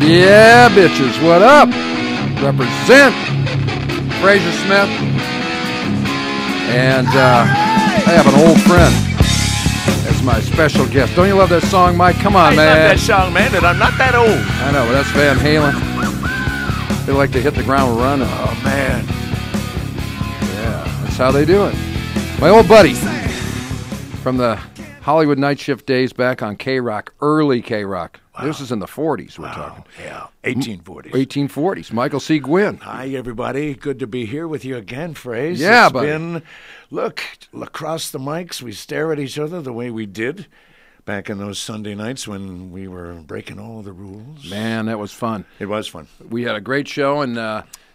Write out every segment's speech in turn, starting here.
Yeah, bitches, what up? Represent Frazier Smith. And I have an old friend as my special guest. Don't you love that song, Mike? Come on, man. I love that song, man, and I'm not that old. I know, but that's Van Halen. They like to hit the ground running. Oh, man. Yeah, that's how they do it. My old buddy from the Hollywood night shift days back on K-Rock, early K-Rock. Wow. This is in the 40s we're talking. Yeah, 1840s. 1840s. Michael C. Gwynn. Hi, everybody. Good to be here with you again, Frazier. Yeah, it's buddy. been, look, across the mics, we stare at each other the way we did back in those Sunday nights when we were breaking all the rules. Man, that was fun. It was fun. We had a great show, and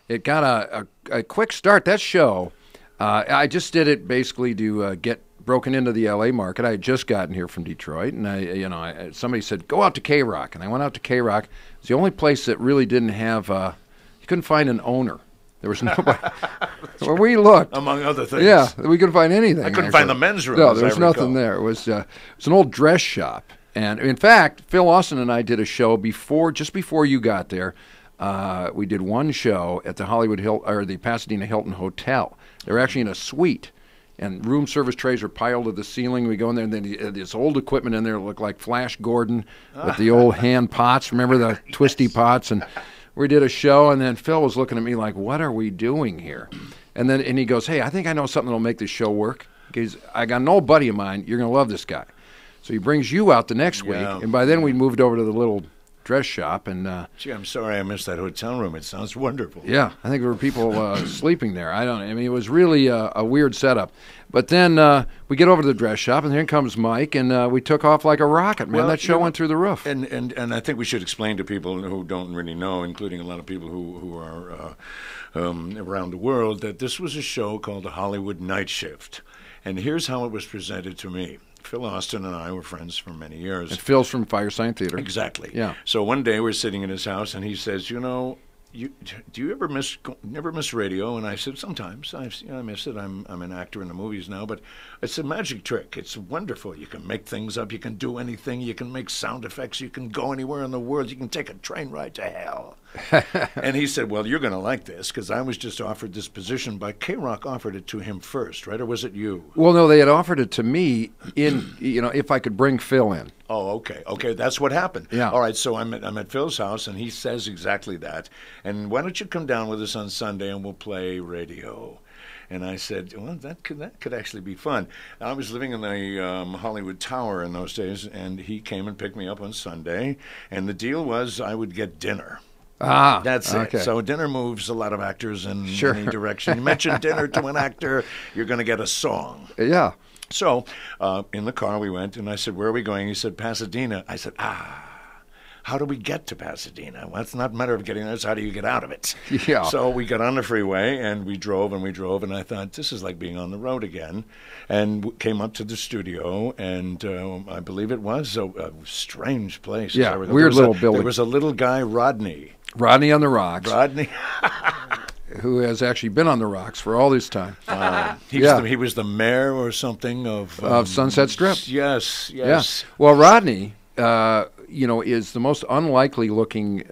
it got a quick start. That show, I just did it basically to get broken into the L.A. market. I had just gotten here from Detroit, and somebody said, go out to K-Rock, and I went out to K-Rock. It's the only place that really didn't have, you couldn't find an owner. There was nobody. Where we looked. Among other things. Yeah, we couldn't find anything. I couldn't find the men's room. No, there was nothing there. It was an old dress shop. And in fact, Phil Austin and I did a show just before you got there. We did one show at the the Pasadena Hilton Hotel. They were actually in a suite. And room service trays are piled to the ceiling. We go in there, and then this old equipment in there that looked like Flash Gordon with the old hand pots. Remember the twisty pots? And we did a show, and then Phil was looking at me like, what are we doing here? And he goes, hey, I think I know something that will make this show work. I got an old buddy of mine. You're going to love this guy. So he brings you out the next week, and by then we moved over to the little dress shop. And gee, I'm sorry I missed that hotel room. It sounds wonderful. Yeah, I think there were people sleeping there. I mean, it was really a weird setup. But then we get over to the dress shop, and here comes Mike, and we took off like a rocket, man. Well, that show went through the roof. And I think we should explain to people who don't really know, including a lot of people who are around the world, that this was a show called the Hollywood Night Shift. And here's how it was presented to me. Phil Austin and I were friends for many years. And Phil's from Firesign Theater. Exactly. Yeah. So one day we're sitting in his house, and he says, do you ever miss radio? And I said, sometimes. I miss it. I'm an actor in the movies now, but it's a magic trick. It's wonderful. You can make things up. You can do anything. You can make sound effects. You can go anywhere in the world. You can take a train ride to hell. And he said, well, you're going to like this, because I was just offered this position, but K-Rock offered it to him first, right? Or was it you? Well, no, they had offered it to me if I could bring Phil in. Oh, okay. Okay, that's what happened. Yeah. All right, so I'm at Phil's house, and he says exactly that. And why don't you come down with us on Sunday, and we'll play radio? And I said, well, that could actually be fun. I was living in the Hollywood Tower in those days, and he came and picked me up on Sunday. And the deal was I would get dinner. Ah, that's okay. it. So dinner moves a lot of actors in Sure. any direction. You mention dinner to an actor, you're going to get a song. Yeah. So in the car we went, and I said, where are we going? He said, Pasadena. I said, how do we get to Pasadena? Well, it's not a matter of getting there, it's how do you get out of it? Yeah. So we got on the freeway, and we drove, and I thought, this is like being on the road again. And came up to the studio, and I believe it was a strange place. Yeah, weird little building. There was a little guy, Rodney on the Rocks. Rodney. Who has actually been on the Rocks for all this time. He was the mayor or something of Sunset Strip. Yes. Yeah. Well, Rodney, is the most unlikely looking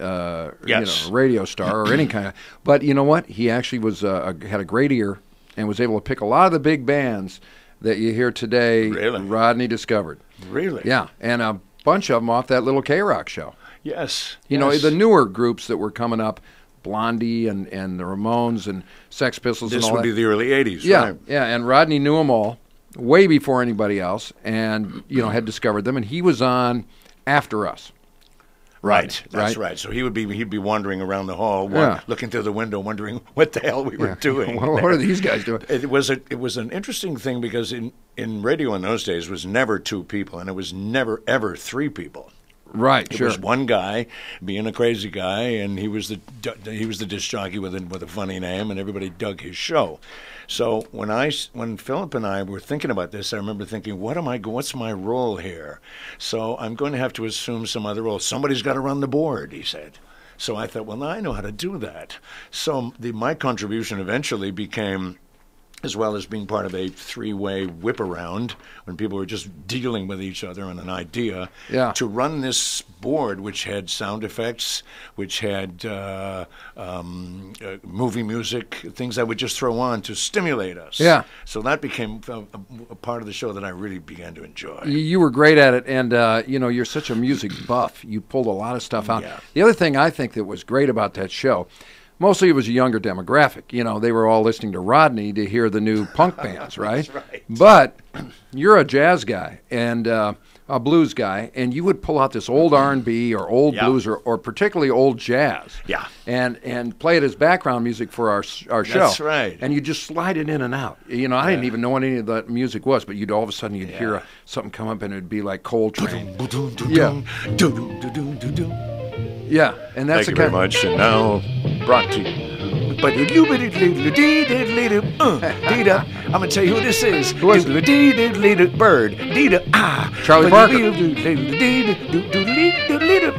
radio star or any kind of. But you know what? He actually was had a great ear and was able to pick a lot of the big bands that you hear today. Really? Rodney discovered. Really? Yeah, and a bunch of them off that little K-Rock show. Yes. You know, the newer groups that were coming up, Blondie and the Ramones and Sex Pistols and all that. This would be the early 80s, yeah, right? Yeah, and Rodney knew them all way before anybody else and, had discovered them. And he was on after us. Right, that's right. So he'd be wandering around the hall, looking through the window, wondering what the hell we were doing. What are these guys doing? It was an interesting thing because in radio in those days was never two people, and it was never ever three people. Right, it was one guy being a crazy guy, and he was the disc jockey with a funny name, and everybody dug his show. So when Philip and I were thinking about this, I remember thinking, what's my role here? So I'm going to have to assume some other role. Somebody's got to run the board, he said. So I thought, well, now I know how to do that. So my contribution eventually became as well as being part of a three-way whip around when people were just dealing with each other on an idea, to run this board which had sound effects, which had movie music, things I would just throw on to stimulate us. Yeah. So that became a part of the show that I really began to enjoy. You were great at it, and you know, you're such a music buff. You pulled a lot of stuff out. Yeah. The other thing I think that was great about that show, mostly it was a younger demographic. You know, they were all listening to Rodney to hear the new punk bands, right? That's right. But you're a jazz guy and a blues guy, and you would pull out this old R&B or old blues or particularly old jazz, and play it as background music for our show. That's right. And you just slide it in and out. You know, I didn't even know what any of that music was, but you'd all of a sudden you'd hear something come up, and it'd be like Coltrane. Yeah, and that's Thank you very much. And now, brought to you. I'm going to tell you who this is. Who is it? Bird. Charlie Parker.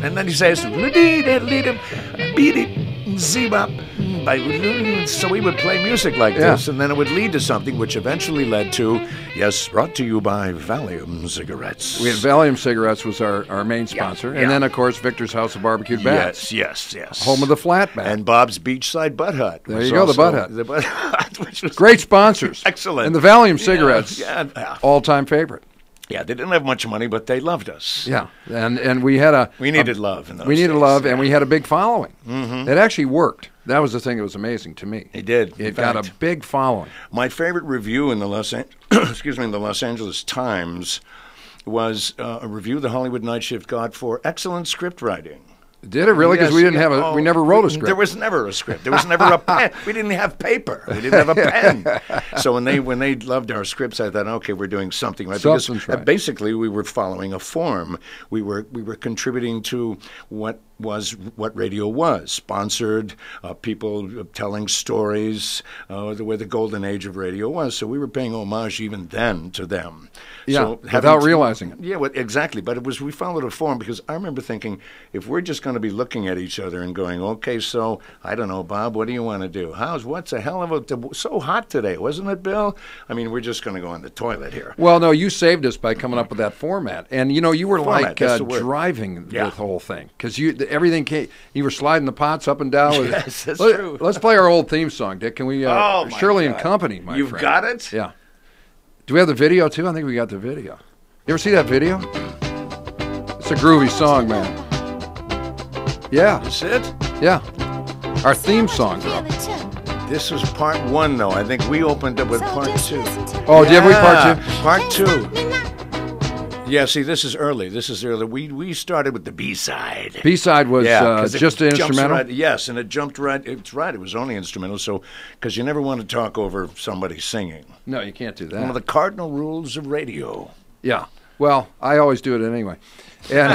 And then he says, beat it, zebop. So we would play music like this, and then it would lead to something which eventually led to, brought to you by Valium Cigarettes. We had Valium Cigarettes was our main sponsor, and then, of course, Victor's House of Barbecued Bats. Yes. Home of the Flatback. And Bob's Beachside Butt Hut. There you go, the Butt Hut. The Butt Hut, which was great sponsors. Excellent. And the Valium Cigarettes, all-time favorite. Yeah, they didn't have much money, but they loved us. Yeah, and we had we needed love in those We needed days. love, and we had a big following. It actually worked. That was the thing that was amazing to me. It did. It got a big following. My favorite review in the Los Angeles Times was a review the Hollywood Night Shift got for excellent script writing. Did it really? Because we didn't we never wrote a script. There was never a script. There was never a pen. We didn't have paper. We didn't have a pen. So when they loved our scripts, I thought, okay, we're doing something right. Because basically we were following a form. We were contributing to what radio was, sponsored, people telling stories, the way the golden age of radio was. So we were paying homage even then to them. Yeah, so without realizing it. Yeah, exactly. But we followed a form because I remember thinking, if we're just going to be looking at each other and going, okay, so I don't know, Bob, what do you want to do? What's a hell of so hot today, wasn't it, Bill? I mean, we're just going to go in the toilet here. Well, no, you saved us by coming up with that format, and you know, you were driving the whole thing because everything came. You were sliding the pots up and down. Yes, that's true. Let's play our old theme song, Dick. Can we? Shirley and Company, my You've friend. Got it? Yeah. Do we have the video too? I think we got the video. You ever see that video? It's a groovy song, man. Yeah. That's it? Yeah. Our theme song, bro. This was part one, though. I think we opened up with part two. Oh, did we part two? Part two. Yeah, see, this is early. We started with the B-side. B-side was just an instrumental? Yes, and it jumped right. It's right. It was only instrumental, so because you never want to talk over somebody singing. No, you can't do that. One of the cardinal rules of radio. Yeah. Well, I always do it anyway. And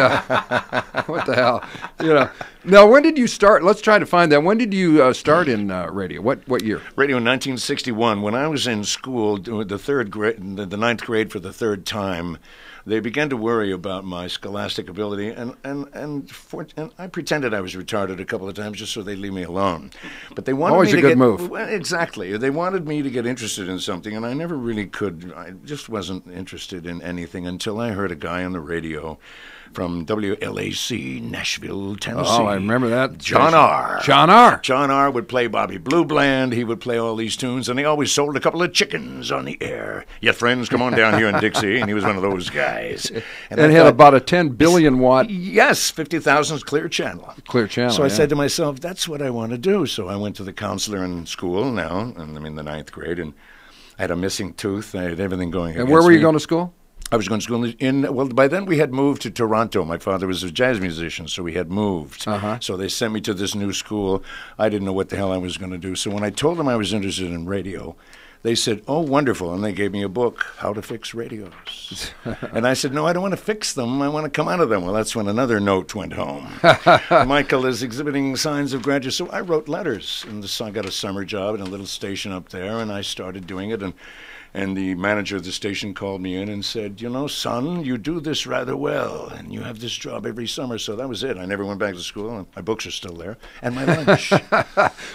what the hell? You know. Now, when did you start? Let's try to find that. When did you start in radio? What year? Radio in 1961. When I was in school, the third grade, the ninth grade for the third time, they began to worry about my scholastic ability, and I pretended I was retarded a couple of times just so they'd leave me alone. But they wanted always me a to good move. Well, exactly. They wanted me to get interested in something, and I never really could. I just wasn't interested in anything until I heard a guy on the radio from WLAC, Nashville, Tennessee. Oh, I remember that. John R. John R. John R. would play Bobby Blue Bland. He would play all these tunes, and he always sold a couple of chickens on the air. Yeah, friends, come on down here in Dixie, and he was one of those guys. And it had about a 10 billion watt. Yes, 50,000 clear channel. Clear channel. So I said to myself, that's what I want to do. So I went to the counselor in school now, and I'm in the ninth grade, and I had a missing tooth. I had everything going. And where were you going to school? I was going to school well, by then we had moved to Toronto. My father was a jazz musician, so we had moved. So they sent me to this new school. I didn't know what the hell I was going to do. So when I told them I was interested in radio, they said, oh, wonderful. And they gave me a book, How to Fix Radios. And I said, no, I don't want to fix them. I want to come out of them. Well, that's when another note went home. Michael is exhibiting signs of graduate. So I wrote letters. And I got a summer job in a little station up there, and I started doing it. And And the manager of the station called me in and said, you know, son, you do this rather well, and you have this job every summer. So that was it. I never went back to school, and my books are still there, and my lunch.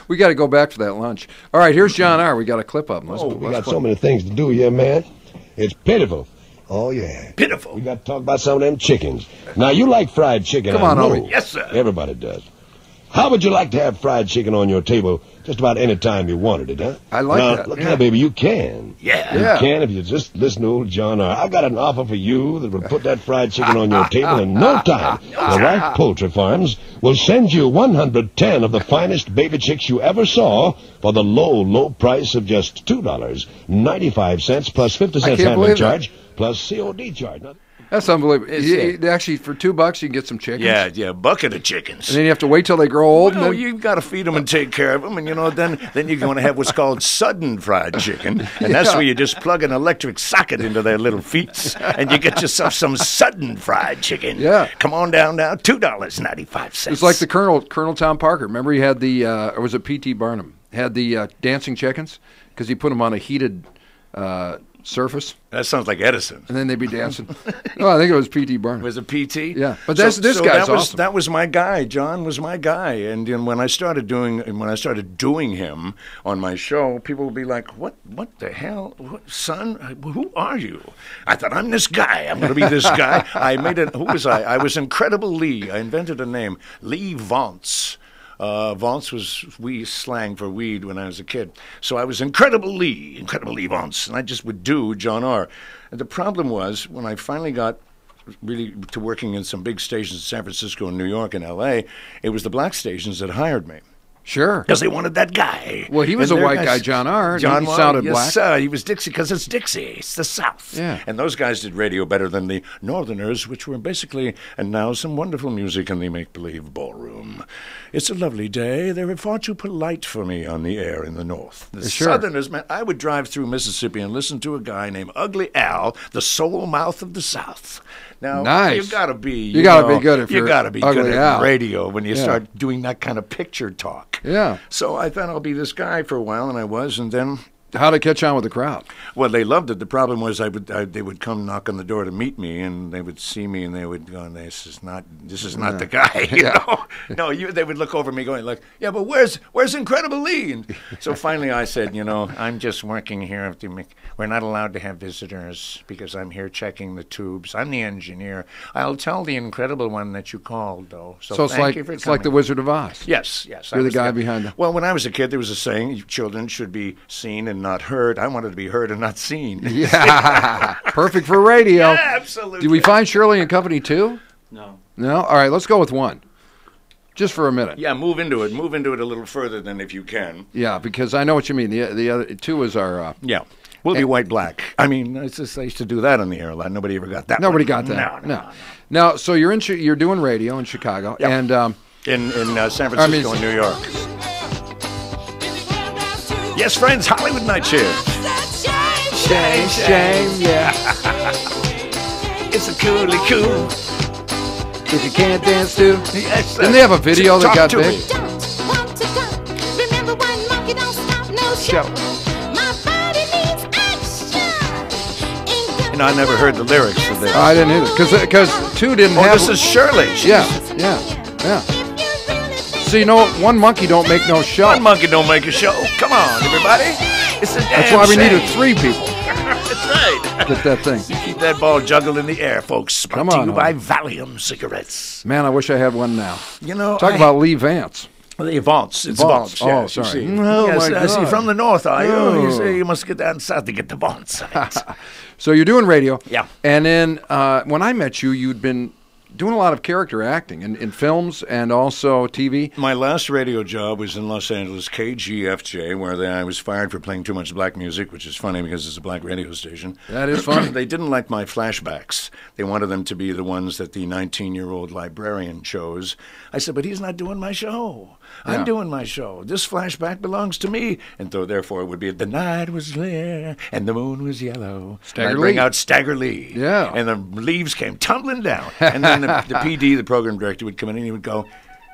We got to go back for that lunch. All right, here's John R. We got a clip of him. We got so many things to do here, man. It's pitiful. Oh, yeah. Pitiful. We got to talk about some of them chickens. Now, you like fried chicken, Come on, I know. Obi. Yes, sir. Everybody does. How would you like to have fried chicken on your table just about any time you wanted it, huh? I like now, that. Look here, baby, you can. Yeah. You can if you just listen to old John R. I've got an offer for you that will put that fried chicken on your table in no time. The Wright Poultry Farms will send you 110 of the finest baby chicks you ever saw for the low, low price of just $2.95 plus 50 cents handling charge plus COD charge. Now, That's unbelievable. Actually, for $2, you can get some chickens. Yeah, a bucket of chickens. And then you have to wait till they grow old. No, and then... you've got to feed them and take care of them, and then you're going to have what's called sudden fried chicken, and that's where you just plug an electric socket into their little feet, and you get yourself some sudden fried chicken. Yeah, come on down now, $2.95. It's like the Colonel Tom Parker. Remember, he had the or was it P.T. Barnum had the dancing chickens because he put them on a heated surface. That sounds like Edison. And then they'd be dancing. No, I think it was P.T. Barnum. Was it P.T.? Yeah, but this guy's awesome. That was my guy. John was my guy, and when I started doing him on my show, people would be like, "What the hell, son? Who are you?" I thought, I'm this guy. I'm going to be this guy. Who was I? I was Incredible Lee. I invented a name, Lee Vance. Vance was slang for weed when I was a kid. So I was Incredible Lee Vance, and I just would do John R. And the problem was, when I finally got really to working in some big stations in San Francisco and New York and L.A., it was the black stations that hired me. Sure. Because they wanted that guy. Well, he was a white guy, John R. John he sounded black. Yes, sir. He was Dixie because it's Dixie. It's the South. Yeah. And those guys did radio better than the Northerners, which were basically, and now some wonderful music in the make-believe ballroom. It's a lovely day. They were far too polite for me on the air in the North. The Southerners, man, I would drive through Mississippi and listen to a guy named Ugly Al, the soul mouth of the South. Now, nice. you gotta be. You gotta be good if you gotta be good at radio when you Yeah. start doing that kind of picture talk. Yeah. So I thought I'll be this guy for a while, and I was, and then. How'd it catch on with the crowd? Well, they loved it. The problem was they would come knock on the door to meet me, and they would see me, and they would go, "This is not the guy." You know? No, they would look over me, going like, "Yeah, but where's Incredible Lee?" And so finally, I said, "I'm just working here. We're not allowed to have visitors because I'm here checking the tubes. I'm the engineer. I'll tell the Incredible One that you called, though. So thank you for coming." It's like the Wizard of Oz. Yes. You're the guy behind it. Well, when I was a kid, there was a saying: children should be seen and not heard. I wanted to be heard and not seen. Yeah, perfect for radio. Yeah, absolutely. Did we find Shirley and Company too? No. No? All right, let's go with one. Just for a minute. Yeah, move into it. Move into it a little further than if you can. Yeah, because I know what you mean. The other two is our... yeah. We'll be white-black. I mean, I used to do that on the air a lot. Nobody ever got that. Nobody got that. No. Now, so you're doing radio in Chicago. Yep. And in San Francisco and New York. Yes, friends, Hollywood Night Shift. Shame, yeah. It's a coolie cool. If you can't dance too. Yes, Didn't they have a video that got big? Show. And I never heard the lyrics for this. I didn't either, because two didn't have. This is Shirley. Yeah. So you know, one monkey don't make no show. One monkey don't make a show. Come on, everybody. It's a damn That's why we shame. needed three people. That's right. Get that thing. You keep that ball juggled in the air, folks. Come Brought on, to you by Valium cigarettes. Man, I wish I had one now. Talk I- about Lee Vance. The Vance. It's Vance. Vance. Oh, Yes, sorry. You see. Oh, Yes, my I see. God. From the north, are you? Oh. You say you must get down south to get the Vance. So you're doing radio. Yeah. And then when I met you, you'd been doing a lot of character acting in films and also TV. My last radio job was in Los Angeles, KGFJ, where I was fired for playing too much black music, which is funny because it's a black radio station. That is funny. They didn't like my flashbacks. They wanted them to be the ones that the 19-year-old librarian chose. I said, but he's not doing my show. I'm doing my show. This flashback belongs to me. And so, therefore, it would be, the night was clear and the moon was yellow. Stagger and I'd bring Lee. out Stagger Lee. Yeah. And the leaves came tumbling down. And then the PD, the program director, would come in and he would go,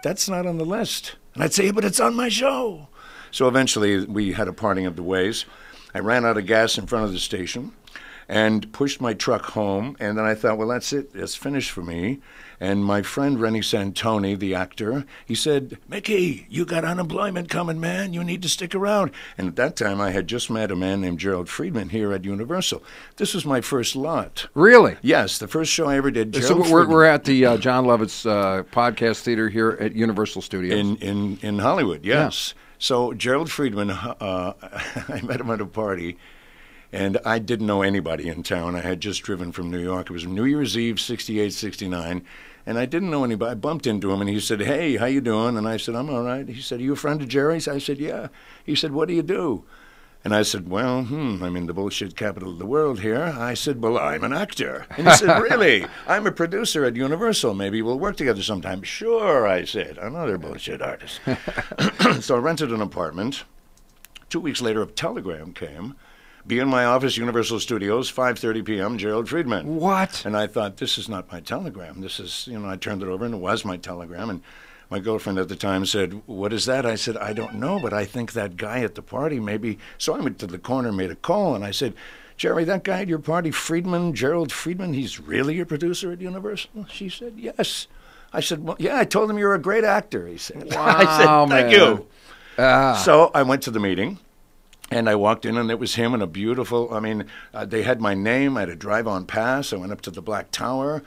that's not on the list. And I'd say, but it's on my show. So eventually we had a parting of the ways. I ran out of gas in front of the station and pushed my truck home. And then I thought, well, that's it. It's finished for me. And my friend Rennie Santoni, the actor, he said, Mickey, you got unemployment coming, man. You need to stick around. And at that time, I had just met a man named Gerald Friedman here at Universal. This was my first lot. Really? Yes, the first show I ever did. So we're at the John Lovitz podcast theater here at Universal Studios. In Hollywood, yes. Yeah. So Gerald Friedman, I met him at a party. And I didn't know anybody in town. I had just driven from New York. It was New Year's Eve, 68, 69. And I didn't know anybody. I bumped into him, and he said, hey, how you doing? And I said, I'm all right. He said, are you a friend of Jerry's? I said, yeah. He said, what do you do? And I said, well, I'm in the bullshit capital of the world here. I said, well, I'm an actor. And he said, really? I'm a producer at Universal. Maybe we'll work together sometime. Sure, I said. Another bullshit artist. So I rented an apartment. 2 weeks later, a telegram came. Be in my office, Universal Studios, 5:30 p.m., Gerald Friedman. What? And I thought, this is not my telegram. This is, I turned it over, and it was my telegram. And my girlfriend at the time said, what is that? I said, I don't know, but I think that guy at the party maybe. So I went to the corner, made a call, and I said, Jerry, that guy at your party, Friedman, Gerald Friedman, he's really a producer at Universal? She said, yes. I said, well, yeah, I told him you're a great actor. He said, wow, I said, thank you. Ah. So I went to the meeting. And I walked in, and it was him and a beautiful, they had my name. I had a drive-on pass. I went up to the Black Tower.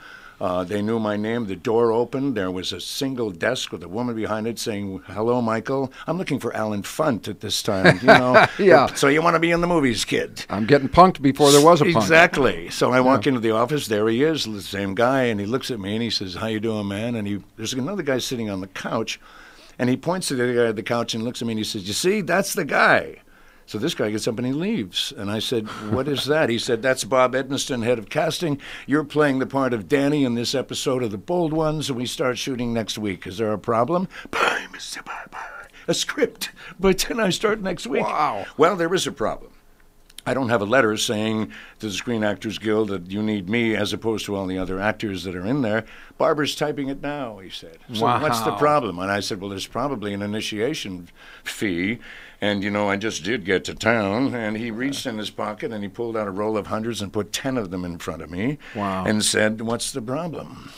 They knew my name. The door opened. There was a single desk with a woman behind it saying, hello, Michael. I'm looking for Alan Funt at this time, Yeah. So you want to be in the movies, kid. I'm getting punked before there was a punk. Exactly. So I walk into the office. There he is, the same guy. And he looks at me, and he says, how you doing, man? And there's another guy sitting on the couch. And he points to the guy at the couch and looks at me, and he says, you see, that's the guy. So this guy gets up and he leaves. And I said, what is that? He said, that's Bob Edmiston, head of casting. You're playing the part of Danny in this episode of The Bold Ones, and we start shooting next week. Is there a problem? Bye, Mr. Bye. A script. But then I start next week. Wow. Well, there is a problem. I don't have a letter saying to the Screen Actors Guild that you need me as opposed to all the other actors that are in there. Barbara's typing it now, he said. So what's the problem? And I said, well, there's probably an initiation fee. And, I just did get to town. And he reached in his pocket and he pulled out a roll of hundreds and put 10 of them in front of me. Wow. And said, what's the problem?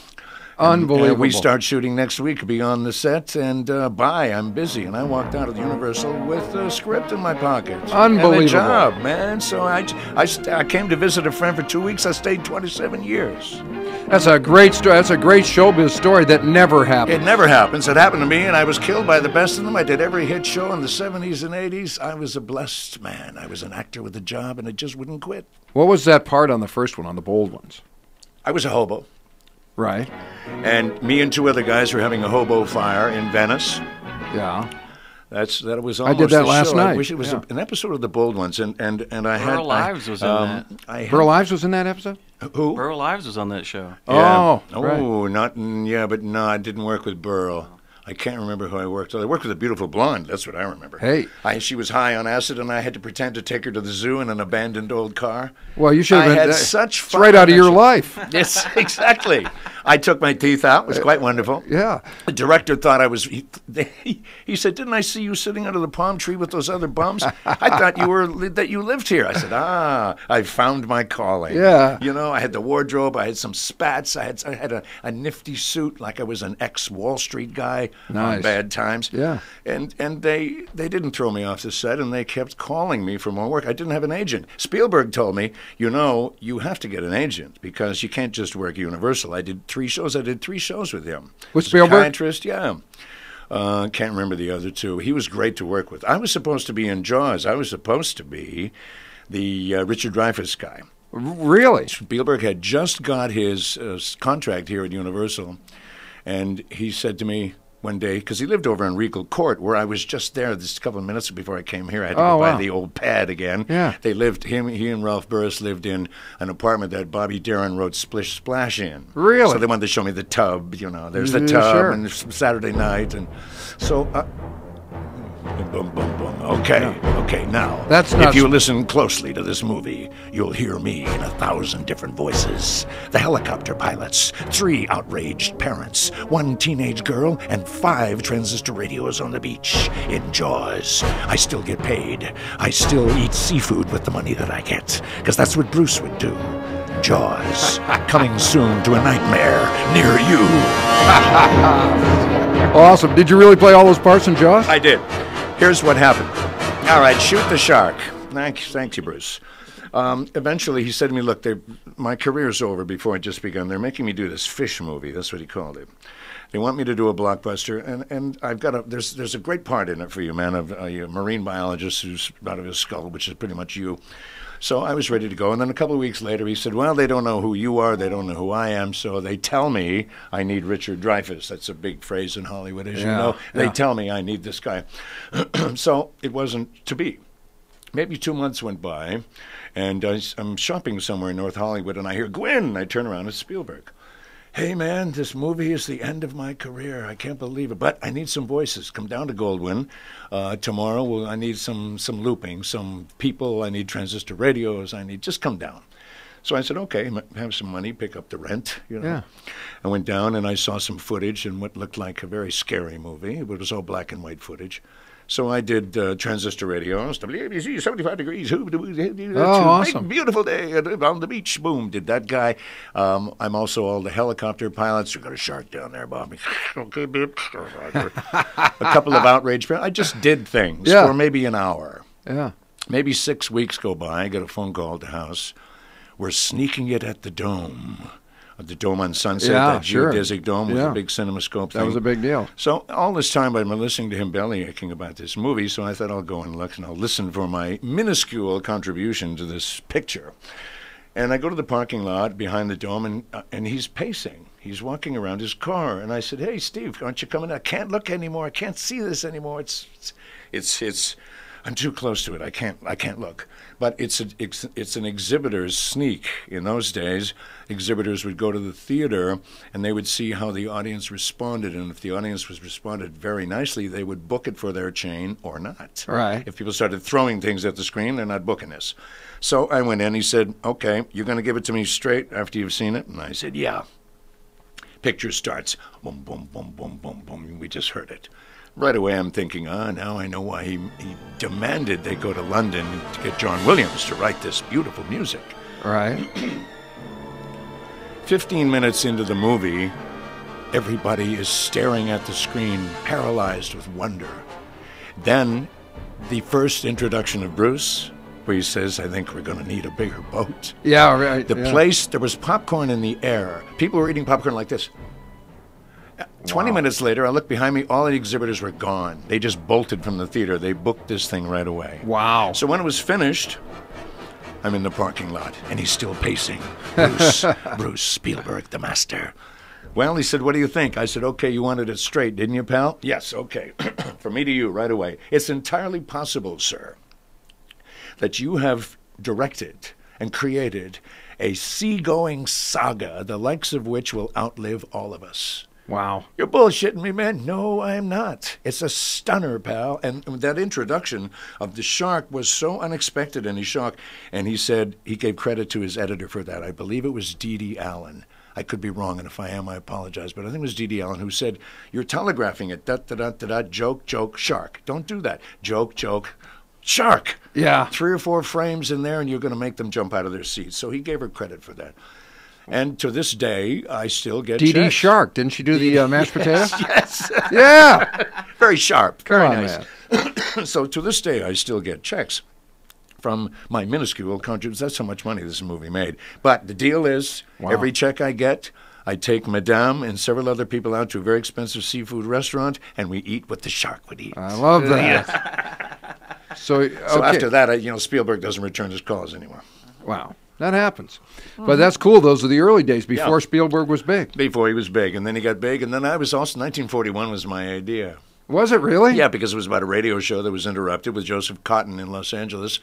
Unbelievable. And we start shooting next week, be on the set, and bye, I'm busy. And I walked out of the Universal with a script in my pocket. Unbelievable. And a job, man. So I came to visit a friend for 2 weeks. I stayed 27 years. That's a great story. That's a great showbiz story that never happened. It never happens. It happened to me, and I was killed by the best of them. I did every hit show in the 70s and 80s. I was a blessed man. I was an actor with a job, and I just wouldn't quit. What was that part on the first one, on The Bold Ones? I was a hobo. Right. And me and two other guys were having a hobo fire in Venice. Yeah. That was almost I did that the last show. night. I wish it was an episode of The Bold Ones, and I had Burl Ives was in that. Burl Ives was in that episode? Who? Burl Ives was on that show. Yeah. Oh, right. But no, I didn't work with Burl. I can't remember who I worked with. I worked with a beautiful blonde. That's what I remember. Hey. She was high on acid, and I had to pretend to take her to the zoo in an abandoned old car. Well, you should have I been. had such fun. It's right out of your life. Yes, exactly. I took my teeth out. It was quite wonderful. Yeah. The director thought I was. He said, "Didn't I see you sitting under the palm tree with those other bums? I thought you lived here." I said, I found my calling. Yeah. I had the wardrobe. I had some spats. I had a nifty suit, like I was an ex-Wall Street guy Nice. on Bad Times. Yeah. And they didn't throw me off the set, and they kept calling me for more work. I didn't have an agent. Spielberg told me, you have to get an agent because you can't just work Universal. I did 3 shows. I did 3 shows with him. With Spielberg? Psychiatrist, yeah. Can't remember the other 2. He was great to work with. I was supposed to be in Jaws. I was supposed to be the Richard Dreyfuss guy. Really? Spielberg had just got his contract here at Universal, and he said to me one day, because he lived over in Regal Court, where I was just there just a couple of minutes before I came here. I had to go by the old pad again. Yeah. They lived, he and Ralph Burris lived in an apartment that Bobby Darin wrote Splish Splash in. Really? So they wanted to show me the tub, there's the Yeah, tub, sure. and there's Saturday night. And so Boom, boom, boom. Okay, okay. Now, That's if not you listen closely to this movie, you'll hear me in 1,000 different voices. The helicopter pilots, 3 outraged parents, 1 teenage girl, and 5 transistor radios on the beach. In Jaws, I still get paid. I still eat seafood with the money that I get, because that's what Bruce would do. Jaws, coming soon to a nightmare near you. Awesome. Did you really play all those parts in Jaws? I did. Here's what happened. All right, shoot the shark. Thank you, Bruce. Eventually, he said to me, look, my career's over before it just begun. They're making me do this fish movie. That's what he called it. They want me to do a blockbuster, and I've got there's a great part in it for you, man, of a marine biologist who's out of his skull, which is pretty much you. So I was ready to go, and then a couple of weeks later, he said, well, they don't know who you are, they don't know who I am, so they tell me I need Richard Dreyfuss. That's a big phrase in Hollywood, as you know. They tell me I need this guy. So it wasn't to be. Maybe 2 months went by, and I'm shopping somewhere in North Hollywood, and I hear Gwen, and I turn around, it's Spielberg. Hey, man, this movie is the end of my career. I can't believe it. But I need some voices. Come down to Goldwyn tomorrow. I need some looping, some people. I need transistor radios. Just come down. So I said, okay, have some money, pick up the rent. Yeah. I went down and I saw some footage in what looked like a very scary movie. It was all black and white footage. So I did transistor radios, WABC, 75 degrees, awesome. big, beautiful day on the beach, boom, did that guy. I'm also all the helicopter pilots. We got a shark down there, Bobby. Okay, babe. A couple of outrage. I just did things for maybe an hour. Yeah. Maybe 6 weeks go by, I get a phone call at the house. We're sneaking it at the Dome. The Dome on Sunset, that geodesic dome with a big cinemascope thing. That was a big deal. So all this time I've been listening to him bellyaching about this movie, so I thought I'll go and look and I'll listen for my minuscule contribution to this picture. And I go to the parking lot behind the Dome, and he's pacing. He's walking around his car. And I said, hey, Steve, aren't you coming? I can't look anymore. I can't see this anymore. It's I'm too close to it. I can't look. But it's an exhibitor's sneak. In those days, exhibitors would go to the theater and they would see how the audience responded. And if the audience responded very nicely, they would book it for their chain or not. Right. If people started throwing things at the screen, they're not booking this. So I went in. He said, okay, you're going to give it to me straight after you've seen it? And I said, yeah. Picture starts. Boom, boom, boom, boom, boom, boom. We just heard it. Right away, I'm thinking, now I know why he demanded they go to London to get John Williams to write this beautiful music. Right. 15 minutes into the movie, everybody is staring at the screen, paralyzed with wonder. Then, the first introduction of Bruce, where he says, I think we're going to need a bigger boat. Yeah, right. The place, there was popcorn in the air. People were eating popcorn like this. 20 minutes later, I looked behind me. All the exhibitors were gone. They just bolted from the theater. They booked this thing right away. Wow. So when it was finished, I'm in the parking lot, and he's still pacing. Bruce Spielberg, the master. Well, he said, what do you think? I said, okay, you wanted it straight, didn't you, pal? Yes, okay. From me to you, right away. It's entirely possible, sir, that you have directed and created a seagoing saga, the likes of which will outlive all of us. Wow. You're bullshitting me, man. No, I'm not. It's a stunner, pal. And that introduction of the shark was so unexpected in his shock. And he said he gave credit to his editor for that. I believe it was D.D. Allen. I could be wrong, and if I am, I apologize. But I think it was D.D. Allen who said, you're telegraphing it, da-da-da-da-da, joke, joke, shark. Don't do that. Joke, joke, shark. Yeah. 3 or 4 frames in there, and you're going to make them jump out of their seats. So he gave her credit for that. And to this day, I still get D.D. checks. Shark. Didn't she do the mashed potatoes? Yes. Yeah. Very sharp. Come Very on, nice. So to this day, I still get checks from my minuscule contributions. That's how much money this movie made. But the deal is, every check I get, I take Madame and several other people out to a very expensive seafood restaurant, and we eat what the shark would eat. I love that. So after that, Spielberg doesn't return his calls anymore. Wow. That happens. But that's cool. Those are the early days before Spielberg was big. Before he was big. And then he got big. And then I was also, 1941 was my idea. Was it really? Yeah, because it was about a radio show that was interrupted with Joseph Cotton in Los Angeles.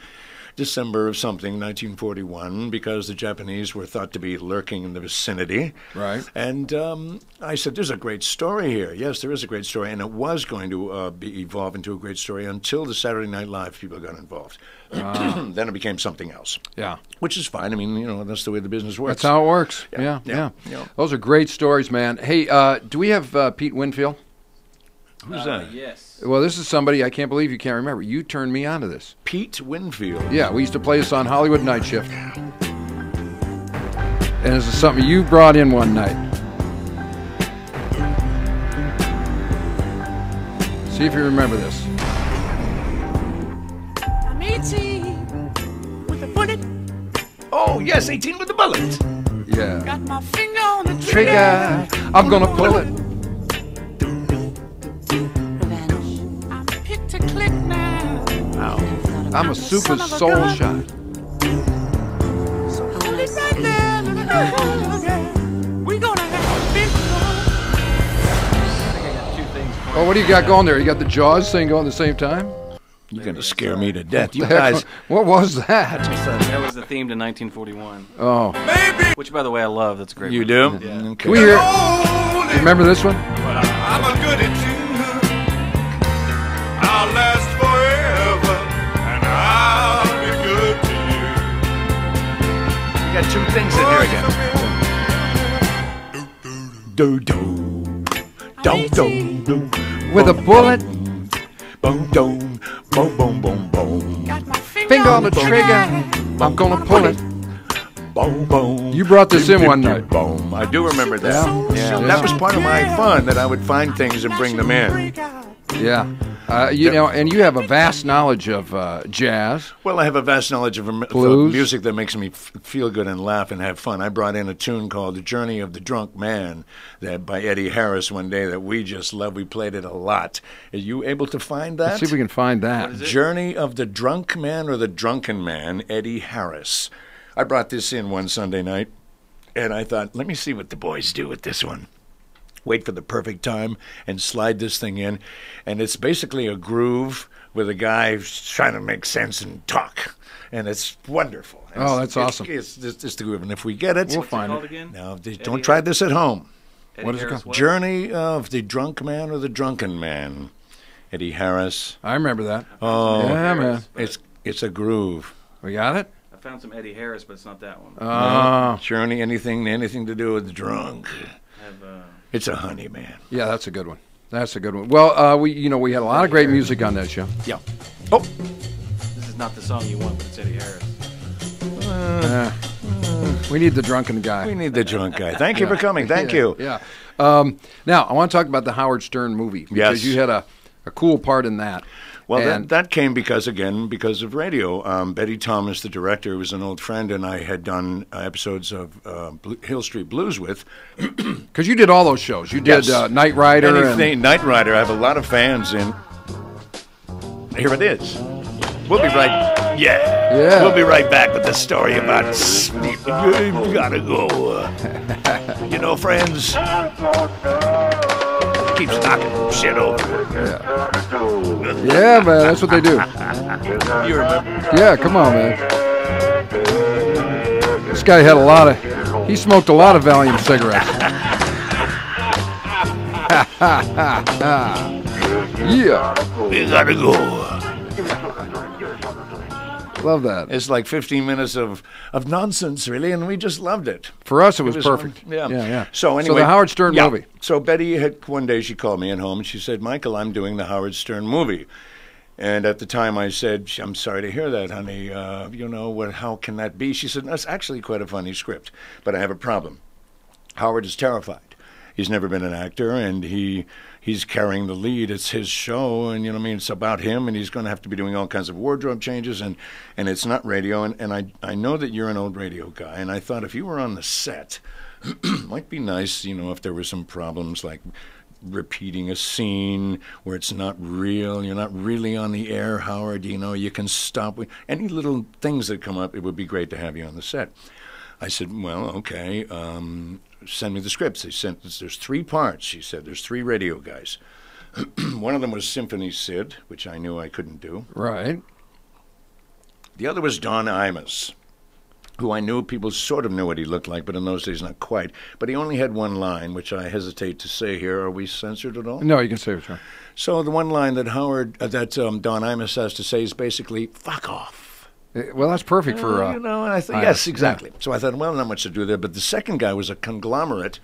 December of something, 1941, because the Japanese were thought to be lurking in the vicinity. Right. And I said, there's a great story here. Yes, there is a great story. And it was going to evolve into a great story until the Saturday Night Live people got involved. Then it became something else. Yeah. Which is fine. I mean, you know, that's the way the business works. That's how it works. Yeah. Those are great stories, man. Hey, do we have Pete Winfield? Who's that? Yes. Well, this is somebody I can't believe you can't remember. You turned me on to this. Pete Winfield. Yeah, we used to play this on Hollywood Night Shift. And this is something you brought in one night. See if you remember this. I'm 18 with a bullet. Oh, yes, 18 with the bullet. Yeah. Got my finger on the Trigger. I'm gonna pull it. I'm picked to click now. I'm a super soul shot. So hold it right there, little girl. We gonna have a big Oh, what do you got going there? You got the Jaws thing going at the same time? You're going to scare me to death. You guys. What was that? That was the theme to 1941. Oh. Which, by the way, I love. That's a great. You one. do? Yeah. Okay. Can we hear it? You remember this one? I'm a goodie too. I'll last forever, and I'll be good to you. You got two things in here again. Do do do do do. With a bullet. Boom boom boom boom boom boom. Got my Finger on the trigger. I'm gonna pull it. Boom boom. You brought this in one night. Boom. I do remember that. Yeah. That was part of my fun, that I would find things and bring them in. Yeah. You know, and you have a vast knowledge of jazz. Well, I have a vast knowledge of Blues. music that makes me feel good and laugh and have fun. I brought in a tune called "The Journey of the Drunk Man" that by Eddie Harris one day that we just love. We played it a lot. Are you able to find that? Let's see if we can find that. "Journey of the Drunk Man" or "The Drunken Man," Eddie Harris. I brought this in one Sunday night, and I thought, let me see what the boys do with this one. Wait for the perfect time and slide this thing in. And it's basically a groove with a guy trying to make sense and talk. And it's wonderful. That's awesome. It's the groove. And if we get it, We'll find it. Again? now don't try this at home. Eddie What is it Harris called? Journey of the Drunk Man or the Drunken Man. Eddie Harris. I remember that. Oh, Yeah, man. it's a groove. We got it? I found some Eddie Harris, but it's not that one. Oh. Journey, anything to do with the drunk. Have, It's a honey, man. Yeah, that's a good one. That's a good one. Well, we had a lot of great music on that show. Yeah. Oh. this is not the song you want, but it's Eddie Harris. We need the drunken guy. We need the drunk guy. Thank you for coming. Thank you. Yeah. Now, I want to talk about the Howard Stern movie. Because Yes. you had a cool part in that. Well, And- that came because of radio. Betty Thomas, the director, was an old friend, and I had done episodes of Hill Street Blues with. Because you did all those shows. You did Yes. Knight Rider. Anything, Knight Rider. I have a lot of fans in. Here it is. We'll be right. Yeah. We'll be right back with the story about Steve. You gotta go. You know, friends. Keeps knocking shit over. Yeah, man. That's what they do. You remember? Yeah, come on, man. This guy had he smoked a lot of Valium cigarettes. Yeah. We gotta go. Love that. It's like 15 minutes of nonsense, really, and we just loved it. For us, it was perfect. Yeah. So anyway, the Howard Stern movie. So Betty one day she called me at home and she said, "Michael, I'm doing the Howard Stern movie." And at the time I said, "I'm sorry to hear that, honey. How can that be?" She said, "That's actually quite a funny script, but I have a problem. Howard is terrified. He's never been an actor, and he's carrying the lead. It's his show, and it's about him, and he's going to have to be doing all kinds of wardrobe changes, and it's not radio. And I know that you're an old radio guy, and I thought if you were on the set, it might be nice, if there were some problems like repeating a scene where it's not real, you're not really on the air, Howard. You can stop any little things that come up. It would be great to have you on the set." I said, "Well, okay, send me the scripts." There's 3 parts. She said, "There's 3 radio guys." One of them was Symphony Sid, which I knew I couldn't do. Right. The other was Don Imus, who I knew people sort of knew what he looked like, but in those days not quite. But he only had one line, which I hesitate to say here. Are we censored at all? No, you can say it. So the one line that Don Imus has to say is basically, fuck off. Well, that's perfect for... and I thought, yes, exactly. Yeah. So I thought, well, not much to do there. But the second guy was a conglomerate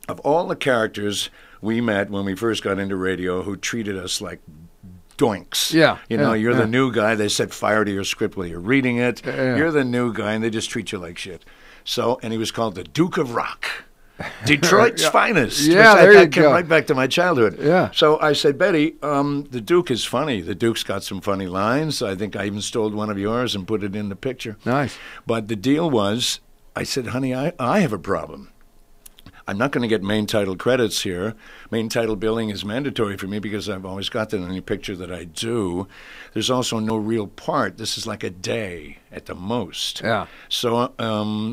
of all the characters we met when we first got into radio who treated us like doinks. Yeah. You're the new guy. They set fire to your script while you're reading it. You're the new guy, and they just treat you like shit. So, and he was called the Duke of Rock. Detroit's finest. Yeah, there you go. Right back to my childhood. Yeah. So I said, Betty, the Duke is funny. The Duke's got some funny lines. I think I even stole one of yours and put it in the picture. Nice. But the deal was, I said, honey, I have a problem. I'm not going to get main title credits here. Main title billing is mandatory for me because I've always got that in any picture that I do. There's also no real part. This is like a day at the most. Yeah. So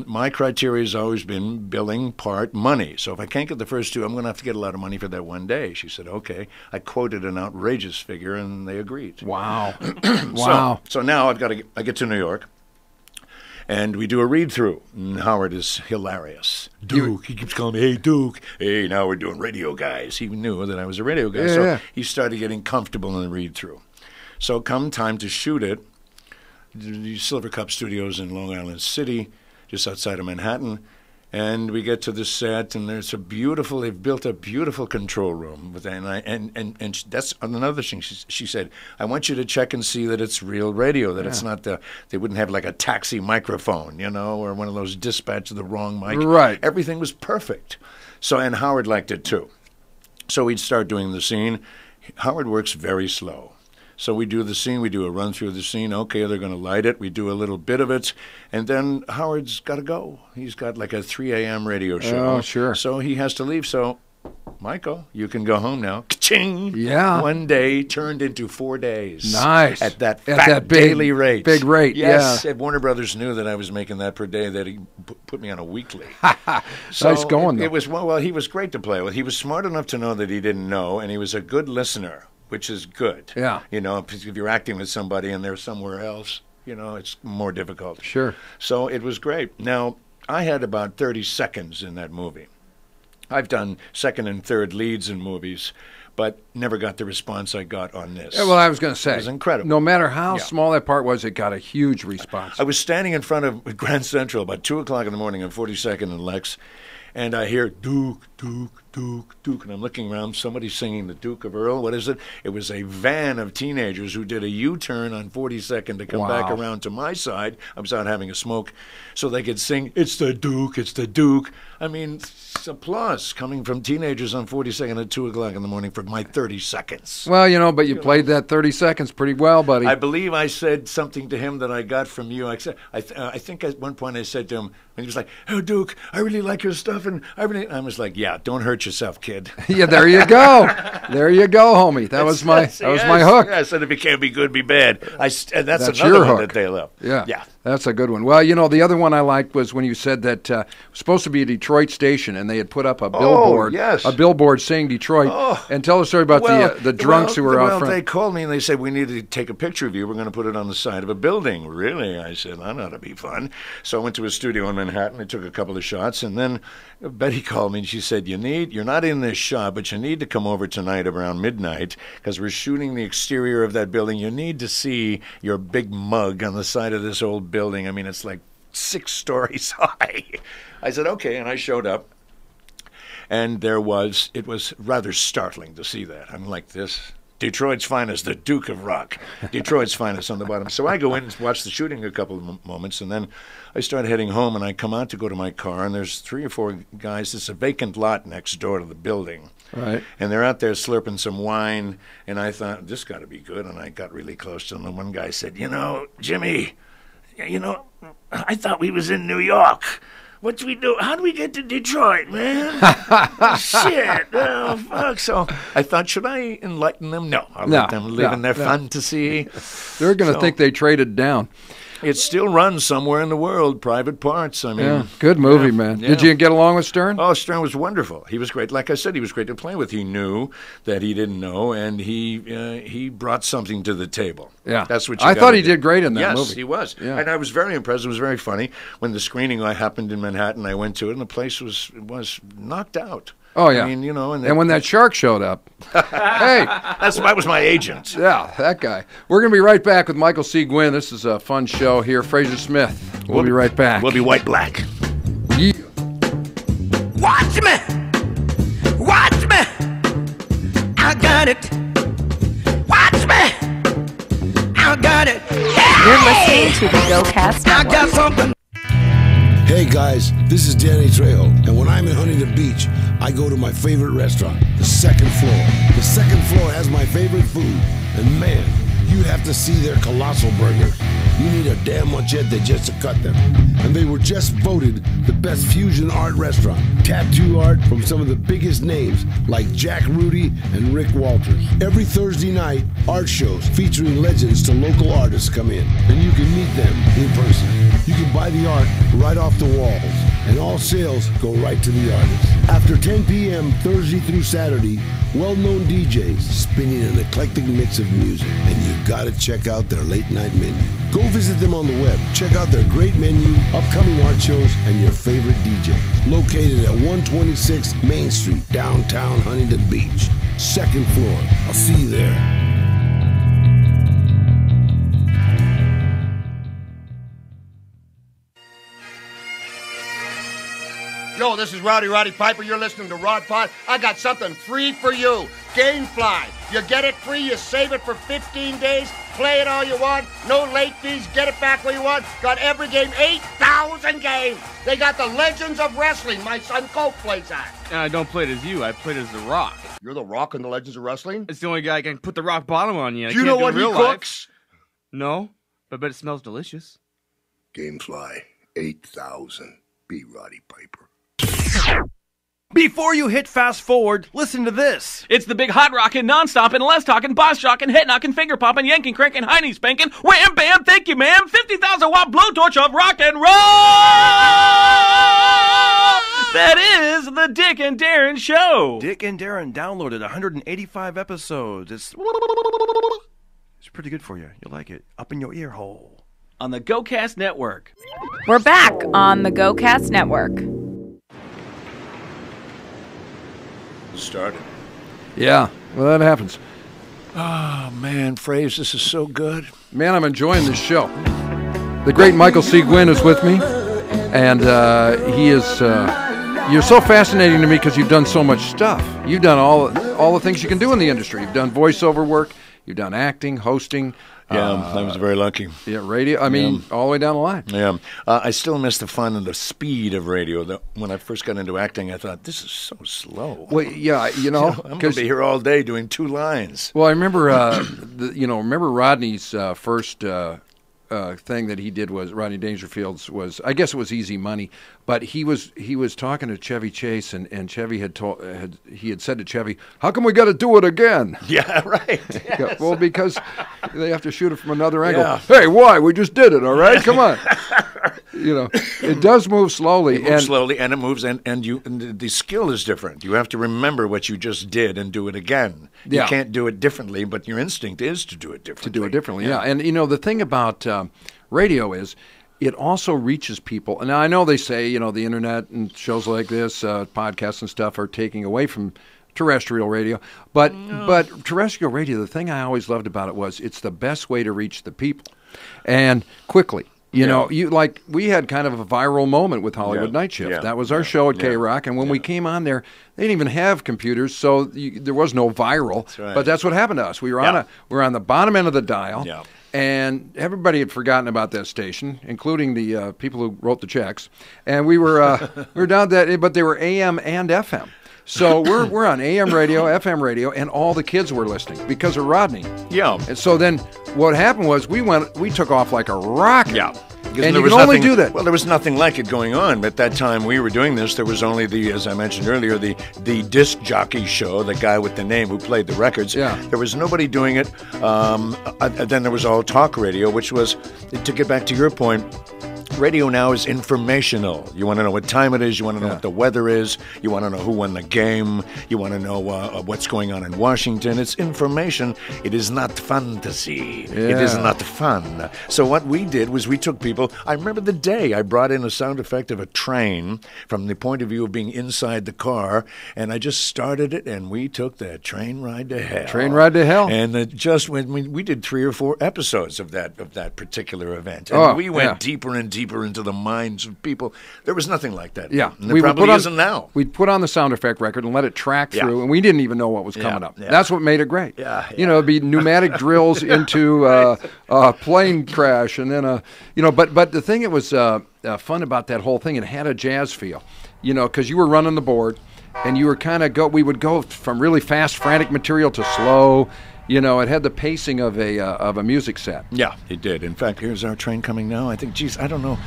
my criteria has always been billing, part, money. So if I can't get the first two, I'm going to have to get a lot of money for that one day. She said, okay. I quoted an outrageous figure, and they agreed. Wow. Wow. So now I get to New York. And we do a read-through. And Howard is hilarious. Duke, he keeps calling me, hey, Duke. Hey, now we're doing radio guys. He knew that I was a radio guy. So he started getting comfortable in the read-through. So come time to shoot it, the Silver Cup Studios in Long Island City, just outside of Manhattan. And we get to the set, and they've built a beautiful control room. And that's another thing. She said, I want you to check and see that it's real radio, that it's not they wouldn't have like a taxi microphone, or one of those dispatch of the wrong mic. Right. Everything was perfect. So, and Howard liked it too. So we'd start doing the scene. Howard works very slow. So we do the scene, we do a run through the scene. Okay, they're going to light it. We do a little bit of it. And then Howard's got to go. He's got like a 3 a.m. radio show. Oh, sure. So he has to leave. So, Michael, you can go home now. Ka-ching! Yeah. One day turned into 4 days. Nice. At that daily rate. Big rate, yes. If Warner Brothers knew that I was making that per day, that he put me on a weekly. Nice going, though. It was, well, he was great to play with. He was smart enough to know that he didn't know, and he was a good listener, which is good. Yeah. If you're acting with somebody and they're somewhere else, it's more difficult. Sure. So it was great. Now, I had about 30 seconds in that movie. I've done second and third leads in movies, but never got the response I got on this. Yeah, well, I was going to say. It was incredible. No matter how small that part was, it got a huge response. I was standing in front of Grand Central about 2 o'clock in the morning on 42nd and Lex, and I hear Duke, Duke, Duke, Duke, and I'm looking around, somebody's singing the Duke of Earl. What is it? It was a van of teenagers who did a U-turn on 42nd to come back around to my side. I was out having a smoke, so they could sing, it's the Duke, it's the Duke. I mean, it's applause coming from teenagers on 42nd at 2 o'clock in the morning for my 30 seconds. Well, but you played that 30 seconds pretty well, buddy. I believe I said something to him that I got from you. I think at one point I said to him, and he was like, oh, Duke, I really like your stuff, and I was like, yeah, don't hurt yourself, kid. Yeah, there you go. There you go, homie. That was my hook. Yes, and if it can't be good, be bad. And that's another your one hook. that they love. Yeah. That's a good one. Well, the other one I liked was when you said that it was supposed to be a Detroit station, and they had put up a billboard, a billboard saying Detroit. Oh. And tell the story about the drunks who were out front. They called me and they said, we need to take a picture of you. We're going to put it on the side of a building. Really? I said, that ought to be fun. So I went to a studio in Manhattan. I took a couple of shots, and then Betty called me and she said, you're not in this shot, but you need to come over tonight around midnight because we're shooting the exterior of that building. You need to see your big mug on the side of this old building. I mean, it's like 6 stories high. I said, okay, and I showed up. And it was rather startling to see that. I'm like this. Detroit's finest, the Duke of Rock. Detroit's finest on the bottom. So I go in and watch the shooting a couple of moments, and then I start heading home, and I come out to go to my car, and there's 3 or 4 guys. It's a vacant lot next door to the building. Right. And they're out there slurping some wine, and I thought, this got to be good. And I got really close to them, and one guy said, Jimmy, I thought we was in New York. What do we do? How do we get to Detroit, man? Shit. Oh, fuck. So I thought, should I enlighten them? No. I'll let them live in their fantasy. They're going to think they traded down. It still runs somewhere in the world, Private Parts. I mean, Yeah, good movie, man. yeah. Did you get along with Stern? Oh, Stern was wonderful. He was great. Like I said, he was great to play with. He knew that he didn't know, and he brought something to the table. Yeah. That's what I thought he did great in that yes, movie. Yes, he was. Yeah. And I was very impressed. It was very funny. When the screening happened in Manhattan, I went to it, and the place was knocked out. Oh, yeah. I mean, and when that shark showed up, hey. That was my agent. Yeah, that guy. We're going to be right back with Michael C. Gwynn. This is a fun show here. Frazier Smith. We'll be right back. We'll be white-black. Yeah. Watch me! Watch me! I got it! Watch me! I got it! You're listening to the GoCast I Network. got something! Hey guys, this is Danny Trejo, and when I'm in Huntington Beach, I go to my favorite restaurant, the second floor. The second floor has my favorite food, and man, you have to see their colossal burgers. You need a damn machete just to cut them. And they were just voted the best fusion art restaurant. Tattoo art from some of the biggest names like Jack Rudy and Rick Walters. Every Thursday night, art shows featuring legends to local artists come in, and you can meet them in person. You can buy the art right off the walls, and all sales go right to the artist. After 10 p.m. Thursday through Saturday, well-known DJs spinning an eclectic mix of music, and you've got to check out their late-night menu. Go visit them on the web. Check out their great menu, upcoming art shows, and your favorite DJs. Located at 126 Main Street, downtown Huntington Beach. Second floor. I'll see you there. Yo, this is Roddy Piper. You're listening to Rod Pod. I got something free for you. Gamefly. You get it free. You save it for 15 days. Play it all you want. No late fees. Get it back when you want. Got every game. 8,000 games. They got the Legends of Wrestling. My son Colt plays that. I don't play it as you. I played as The Rock. You're the Rock in the Legends of Wrestling? It's the only guy who can put the rock bottom on you. Do you know what he cooks? No, but I bet it smells delicious. Gamefly, 8,000. Be Roddy Piper. Before you hit fast forward, listen to this. It's the big hot rockin', non-stoppin', less talking, boss jockin', head knockin', finger poppin', yanking, crankin', hiney spankin', wham bam, thank you ma'am, 50,000 watt blowtorch of rock and roll! That is the Dick and Darren Show. Dick and Darren downloaded 185 episodes. It's pretty good for you. You'll like it. Up in your ear hole. On the GoCast Network. We're back on the GoCast Network. Started. Yeah, well, that happens. Oh, man, Fraze, this is so good. Man, I'm enjoying this show. The great Michael C. Gwynn is with me, and he is... you're so fascinating to me because you've done so much stuff. You've done all the things you can do in the industry. You've done voiceover work. You've done acting, hosting. Yeah, I was very lucky. Yeah, radio. I mean, all the way down the line. Yeah. I still miss the fun and the speed of radio. When I first got into acting, I thought, this is so slow. Well, yeah, I'm going to be here all day doing 2 lines. Well, I remember, remember Rodney's first thing that he did was Rodney Dangerfield's was, I guess it was Easy Money, but he was talking to Chevy Chase, and Chevy had said to Chevy, "How come we got to do it again?" Yeah, right. Yes. Well, because they have to shoot it from another angle. Yeah. Hey, why? We just did it. All right, come on. It does move slowly. It moves slowly, and it moves, and the skill is different. You have to remember what you just did and do it again. You can't do it differently, but your instinct is to do it differently. Yeah. And, the thing about radio is it also reaches people. And now I know they say, the internet and shows like this, podcasts and stuff are taking away from terrestrial radio. But terrestrial radio, the thing I always loved about it was it's the best way to reach the people. And quickly. We had kind of a viral moment with Hollywood Night Shift. Yeah. That was our show at K-Rock, and when we came on there, they didn't even have computers, so there was no viral. That's right. But that's what happened to us. We were on the bottom end of the dial, Yeah. and everybody had forgotten about that station, including the people who wrote the checks. And we were down that, but they were AM and FM. So we're on AM radio, FM radio, and all the kids were listening because of Rodney. Yeah. And so then what happened was we took off like a rocket. Yeah. Because And there you was can only nothing- do that. Well, there was nothing like it going on. At that time we were doing this, there was only as I mentioned earlier, the disc jockey show, the guy with the name who played the records. Yeah. There was nobody doing it. Then there was all talk radio, which was, to get back to your point, radio now is informational. You want to know what time it is. You want to know what the weather is. You want to know who won the game. You want to know what's going on in Washington. It's information. It is not fantasy. It is not fun. So what we did was we took people. I remember the day I brought in a sound effect of a train from the point of view of being inside the car, and I just started it, and we took that train ride to hell. Train ride to hell. And just when we did 3 or 4 episodes of that particular event, and we went deeper and deeper into the minds of people. There was nothing like that. Yeah, and there probably isn't now. We'd put on the sound effect record and let it track through, and we didn't even know what was coming up. Yeah. That's what made it great. Yeah, You know, it'd be pneumatic drills into a plane crash, and then But the thing that was fun about that whole thing, it had a jazz feel. You know, because you were running the board, and you were we would go from really fast, frantic material to slow. You know, it had the pacing of a music set. Yeah, it did. In fact, here's our train coming now. I think, geez, I don't know.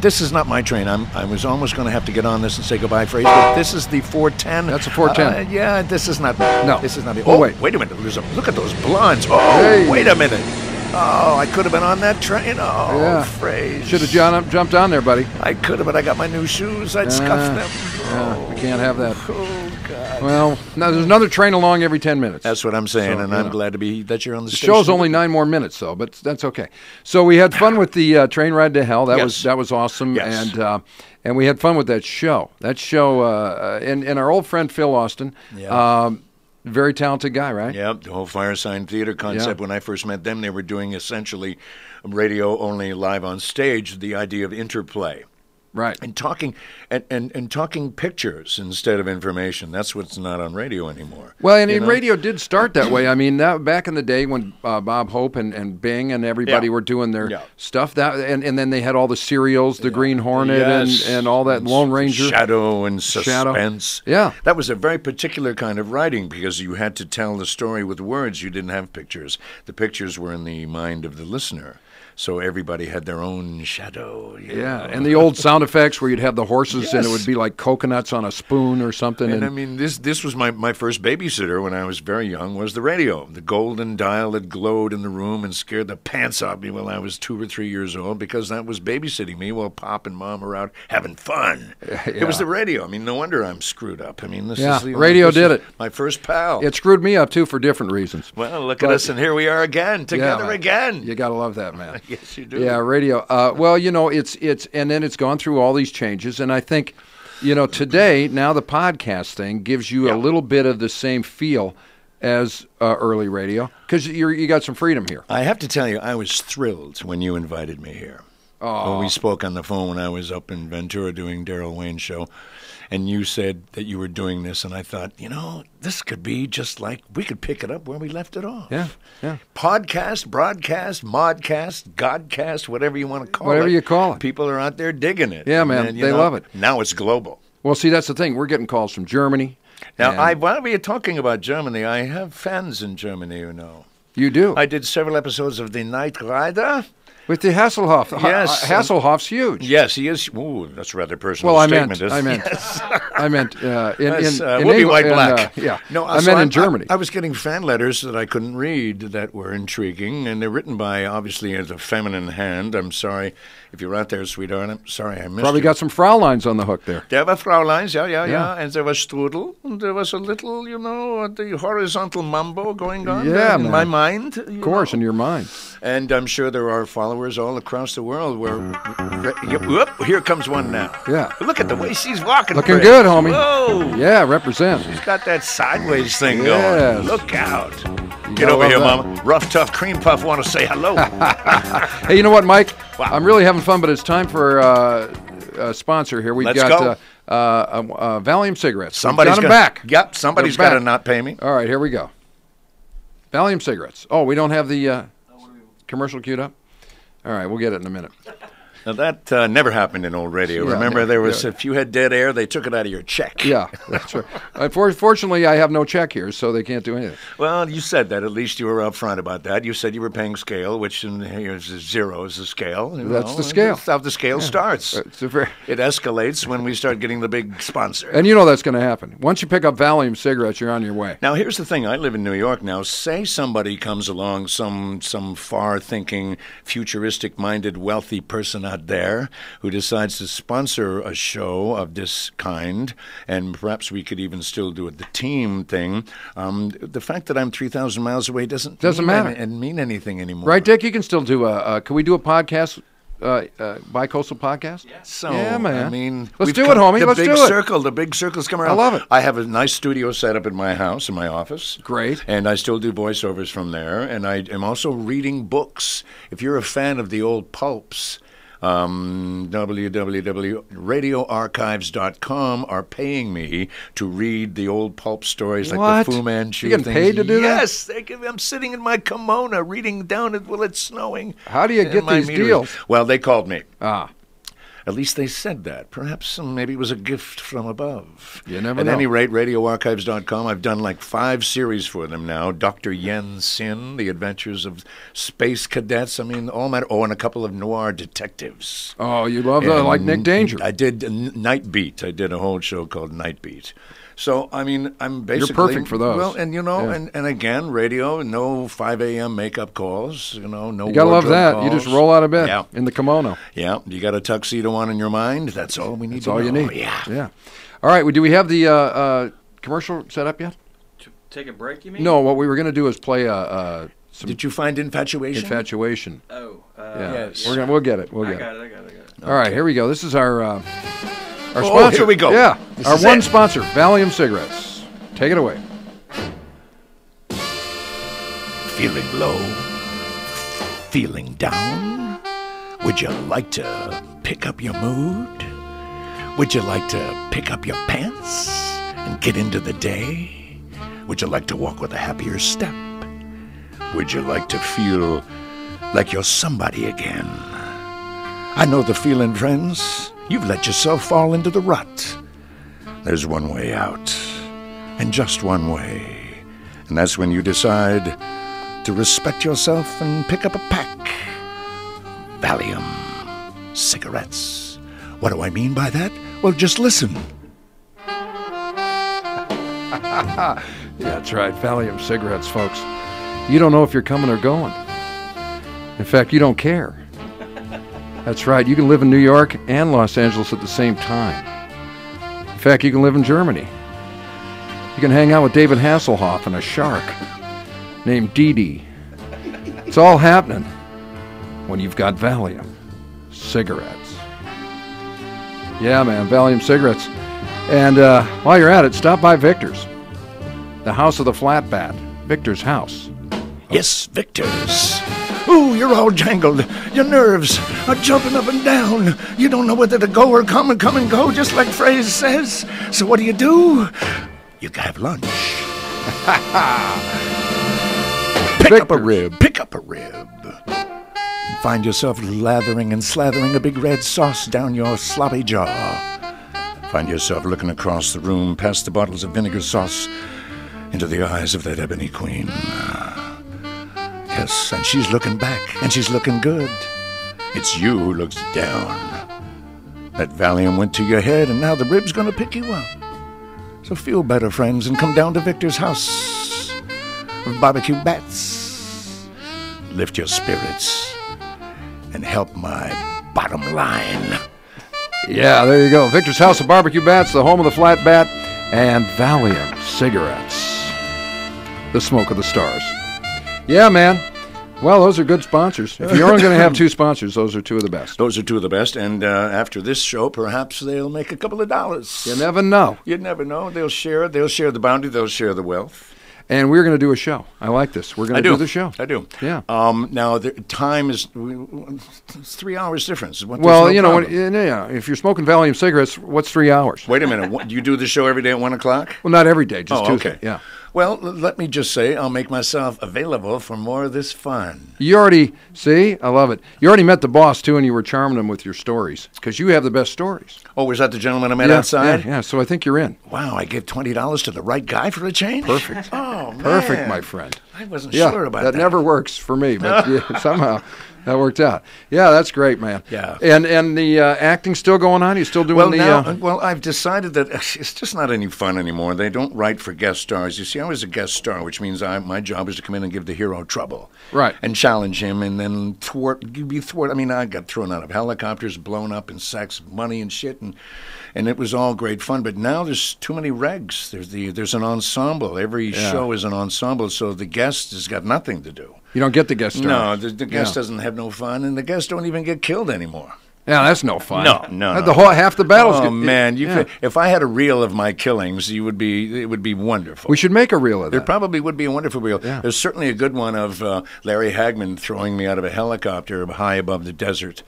This is not my train. I was almost going to have to get on this and say goodbye, Frazier. But this is the 410. That's a 410. Yeah, this is not. No, this is not. Oh, wait a minute. Look at those blondes. Oh, hey. Wait a minute. Oh, I could have been on that train. Oh, yeah. Frazier. Should have jumped on there, buddy. I could have, but I got my new shoes. I'd scuff them. We can't have that. Oh, God. Well, now there's another train along every 10 minutes. That's what I'm saying, and I'm know. glad that you're on the The station. show's only 9 more minutes, though, but that's okay. So we had fun with the train ride to hell. That was awesome, Yes. and we had fun with that show. And our old friend Phil Austin, very talented guy, right? Yep, the whole Firesign Theater concept. When I first met them, they were doing essentially radio only live on stage. The idea of interplay. Right. And talking and talking pictures instead of information. That's what's not on radio anymore. Well, and radio did start that way. I mean, back in the day when Bob Hope and Bing and everybody were doing their stuff, and then they had all the serials, the Green Hornet and all that, Lone Ranger. Shadow and suspense. Yeah. That was a very particular kind of writing because you had to tell the story with words. You didn't have pictures. The pictures were in the mind of the listener. So everybody had their own shadow. And the old sound effects where you'd have the horses and it would be like coconuts on a spoon or something. And I mean, this was my first babysitter when I was very young, was the radio. The golden dial that glowed in the room and scared the pants off me while I was 2 or 3 years old because that was babysitting me while Pop and Mom were out having fun. It was the radio. I mean, no wonder I'm screwed up. I mean, radio did it. My first pal. It screwed me up, too, for different reasons. Well, look at us, and here we are again, together again. You got to love that, man. Yes, you do. Yeah, radio. Well, it's and then it's gone through all these changes, and I think, today now the podcast thing gives you a little bit of the same feel as early radio because you got some freedom here. I have to tell you, I was thrilled when you invited me here. Oh. When we spoke on the phone when I was up in Ventura doing Daryl Wayne's show. And you said that you were doing this, and I thought, this could be just like we could pick it up where we left it off. Yeah. Podcast, broadcast, modcast, godcast, whatever you want to call it. Whatever you call it. People are out there digging it. Yeah, man, they love it. Now it's global. Well, see, that's the thing. We're getting calls from Germany. Now, while we are talking about Germany, I have fans in Germany, You do? I did several episodes of The Night Rider. With the Hasselhoff. Yes. Hasselhoff's huge. Yes, he is. Ooh, that's a rather personal well, statement. I meant in we'll be white England, black. Yeah. No, I meant in Germany. I was getting fan letters that I couldn't read that were intriguing, and they're written by, obviously, as a feminine hand. I'm sorry if you're out there, sweetheart. I'm sorry I missed Probably you. got some Frauleins on the hook there. There were Frauleins, yeah. Yeah. And there was Strudel, and there was a little, the horizontal mambo going on man. in my mind. Of course, in your mind. And I'm sure there are followers all across the world where... Whoop, here comes one now. Yeah. Look at the way she's walking. Looking Fred. good, homie. Whoa. Yeah, represent. She's got that sideways thing Yes. going. Look out. You Get gotta over here, love Mama. Rough, tough cream puff want to say hello. Hey, you know what, Mike? Wow. I'm really having fun, but it's time for a sponsor here. We've Let's got Valium cigarettes. Somebody's got them got, back. Yep, somebody's They're got to back. not pay me. All right, here we go. Valium cigarettes. Oh, we don't have the commercial queued up? All right, we'll get it in a minute. Now that never happened in old radio. Yeah, Remember, there was yeah. if you had dead air, they took it out of your check. Yeah, that's right. Fortunately, I have no check here, so they can't do anything. Well, you said that. At least you were upfront about that. You said you were paying scale, which here's zero is the scale. That's the scale. That's how the scale starts. It escalates when we start getting the big sponsor. And you know that's going to happen. Once you pick up Valium cigarettes, you're on your way. Now, here's the thing. I live in New York now. Say somebody comes along, some far-thinking, futuristic-minded, wealthy person out there who decides to sponsor a show of this kind, and perhaps we could even still do it, the team thing. The fact that I'm 3,000 miles away doesn't matter. Mean anything anymore. Right, Dick? You can still do can we do a podcast? Bi-coastal podcast? So, yeah, man. I mean, let's do it, homie. Let's do it. The big circle's come around. I love it. I have a nice studio set up in my house, in my office. Great. And I still do voiceovers from there. And I am also reading books. If you're a fan of the old pulps, www.radioarchives.com are paying me to read the old pulp stories like the Fu Manchu. You getting paid to do that? Yes, I'm sitting in my kimono reading down while it's snowing. How do you get these deals? Well, they called me. Ah. At least they said that. Perhaps maybe it was a gift from above. You never know. At any rate, radioarchives.com, I've done like 5 series for them now. Dr. Yen Sin, The Adventures of Space Cadets. I mean, all matter. Oh, and a couple of noir detectives. Oh, you love that, like Nick Danger. I did Night Beat. I did a whole show called Night Beat. So, I mean, I'm basically... You're perfect for those. Well, and you know, and again, radio, no 5 a.m. makeup calls, no You gotta love that. calls. You just roll out of bed in the kimono. Yeah, you got a tuxedo on in your mind. That's all we need. That's to all know. you need. Yeah. All right, do we have the commercial set up yet? Take a break, you mean? No, what we were going to do is play some... Did you find Infatuation? Infatuation. Oh, yes. We'll get it. I got it. All right, here we go. This is our sponsor. Oh, here we go. Yeah, This our is one it. sponsor, Valium Cigarettes. Take it away. Feeling low? Feeling down? Would you like to pick up your mood? Would you like to pick up your pants and get into the day? Would you like to walk with a happier step? Would you like to feel like you're somebody again? I know the feeling, friends. You've let yourself fall into the rut. There's one way out, and just one way. And that's when you decide to respect yourself and pick up a pack. Valium cigarettes. What do I mean by that? Well, just listen. Yeah, that's right. Valium cigarettes, folks. You don't know if you're coming or going. In fact, you don't care. That's right. You can live in New York and Los Angeles at the same time. In fact, you can live in Germany. You can hang out with David Hasselhoff and a shark named Dee Dee. It's all happening when you've got Valium cigarettes. Yeah, man, Valium cigarettes. And while you're at it, stop by Victor's, the house of the flat bat. Victor's house. Yes, Victor's. Ooh, you're all jangled. Your nerves are jumping up and down. You don't know whether to go or come and go, just like Frazier says. So what do? You have lunch. Pick up a rib. Pick up a rib. And find yourself lathering and slathering a big red sauce down your sloppy jaw. Find yourself looking across the room past the bottles of vinegar sauce into the eyes of that ebony queen. Yes, and she's looking back, and she's looking good. It's you who looks down. That Valium went to your head, and now the rib's gonna pick you up. So feel better, friends, and come down to Victor's house of barbecue bats. Lift your spirits and help my bottom line. Yeah, there you go. Victor's House of Barbecue Bats, the home of the flat bat, and Valium cigarettes. The smoke of the stars. Yeah, man. Well, those are good sponsors. If you're only going to have 2 sponsors, those are 2 of the best. Those are 2 of the best, and after this show, perhaps they'll make a couple of dollars. You never know. You never know. They'll share the bounty. They'll share the wealth. And we're going to do a show. I like this. We're going to do the show. I do. Yeah. Now, the time is it's 3 hours difference. Well, you know, if you're smoking Valium cigarettes, what's 3 hours? Wait a minute. Do you do the show every day at 1 o'clock? Well, not every day, just Tuesday. Okay. Yeah. Well, let me just say I'll make myself available for more of this fun. You already, see? I love it. You already met the boss, too, and you were charming him with your stories, because you have the best stories. Oh, was that the gentleman I met outside? Yeah, so I think you're in. Wow, I gave $20 to the right guy for a change? Perfect. Oh, man. Perfect, my friend. I wasn't sure about that. That never works for me, but somehow that worked out. Yeah, that's great, man. Yeah. And the acting's still going on? You still doing Well, I've decided that it's just not any fun anymore. They don't write for guest stars. You see, I was a guest star, which means my job was to come in and give the hero trouble. Right. And challenge him and then thwart. I mean, I got thrown out of helicopters, blown up in sex, money and shit, and it was all great fun. But now there's too many regs. There's an ensemble. Every show is an ensemble, so the guest has got nothing to do. You don't get the guest star. No, the guest doesn't have no fun, and the guests don't even get killed anymore. Yeah, that's no fun. No. Half the battles. Oh man, if I had a reel of my killings, it would be wonderful. We should make a reel of that. There probably would be a wonderful reel. Yeah. There's certainly a good one of Larry Hagman throwing me out of a helicopter high above the desert,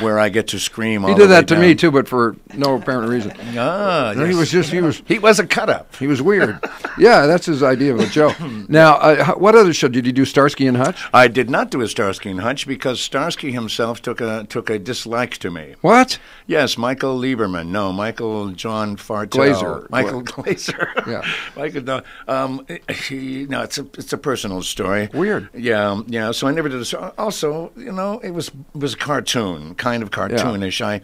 where I get to scream. He did that to me too, but for no apparent reason. Yes. He was a cut up. He was weird. Yeah, that's his idea of a joke. Now, what other show did you do? Starsky and Hutch? I did not do a Starsky and Hutch because Starsky himself took a dislike to me. What? Yes, Michael Lieberman. No, Michael John Fartel. Glazer. Michael Glazer. Yeah. Michael. No, it's a personal story. Weird. Yeah. So I never did a. Also, it was a cartoon, kind of cartoonish. Yeah.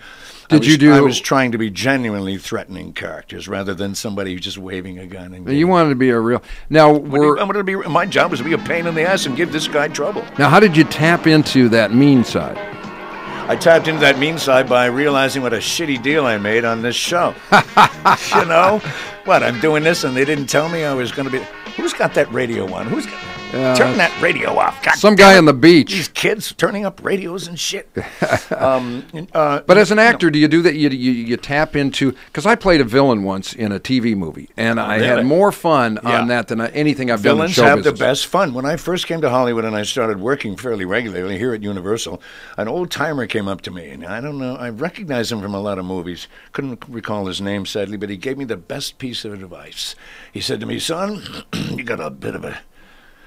I was trying to be genuinely threatening characters rather than somebody who's just waving a gun. And you wanted to be a real. Now, my job was to be a pain in the ass and give this guy trouble. Now, how did you tap into that mean side? I tapped into that mean side by realizing what a shitty deal I made on this show. What, I'm doing this and they didn't tell me I was going to be... Who's got that radio on? Turn that radio off. God some guy on the beach. These kids turning up radios and shit. But as an actor, do you do that? You tap into... Because I played a villain once in a TV movie, and I had more fun on that than anything I've done in show Villains have business. the best fun. When I first came to Hollywood and I started working fairly regularly here at Universal, an old-timer came up to me, and I don't know, I recognized him from a lot of movies. Couldn't recall his name, sadly, but he gave me the best piece of advice. He said to me, son, you got a bit of a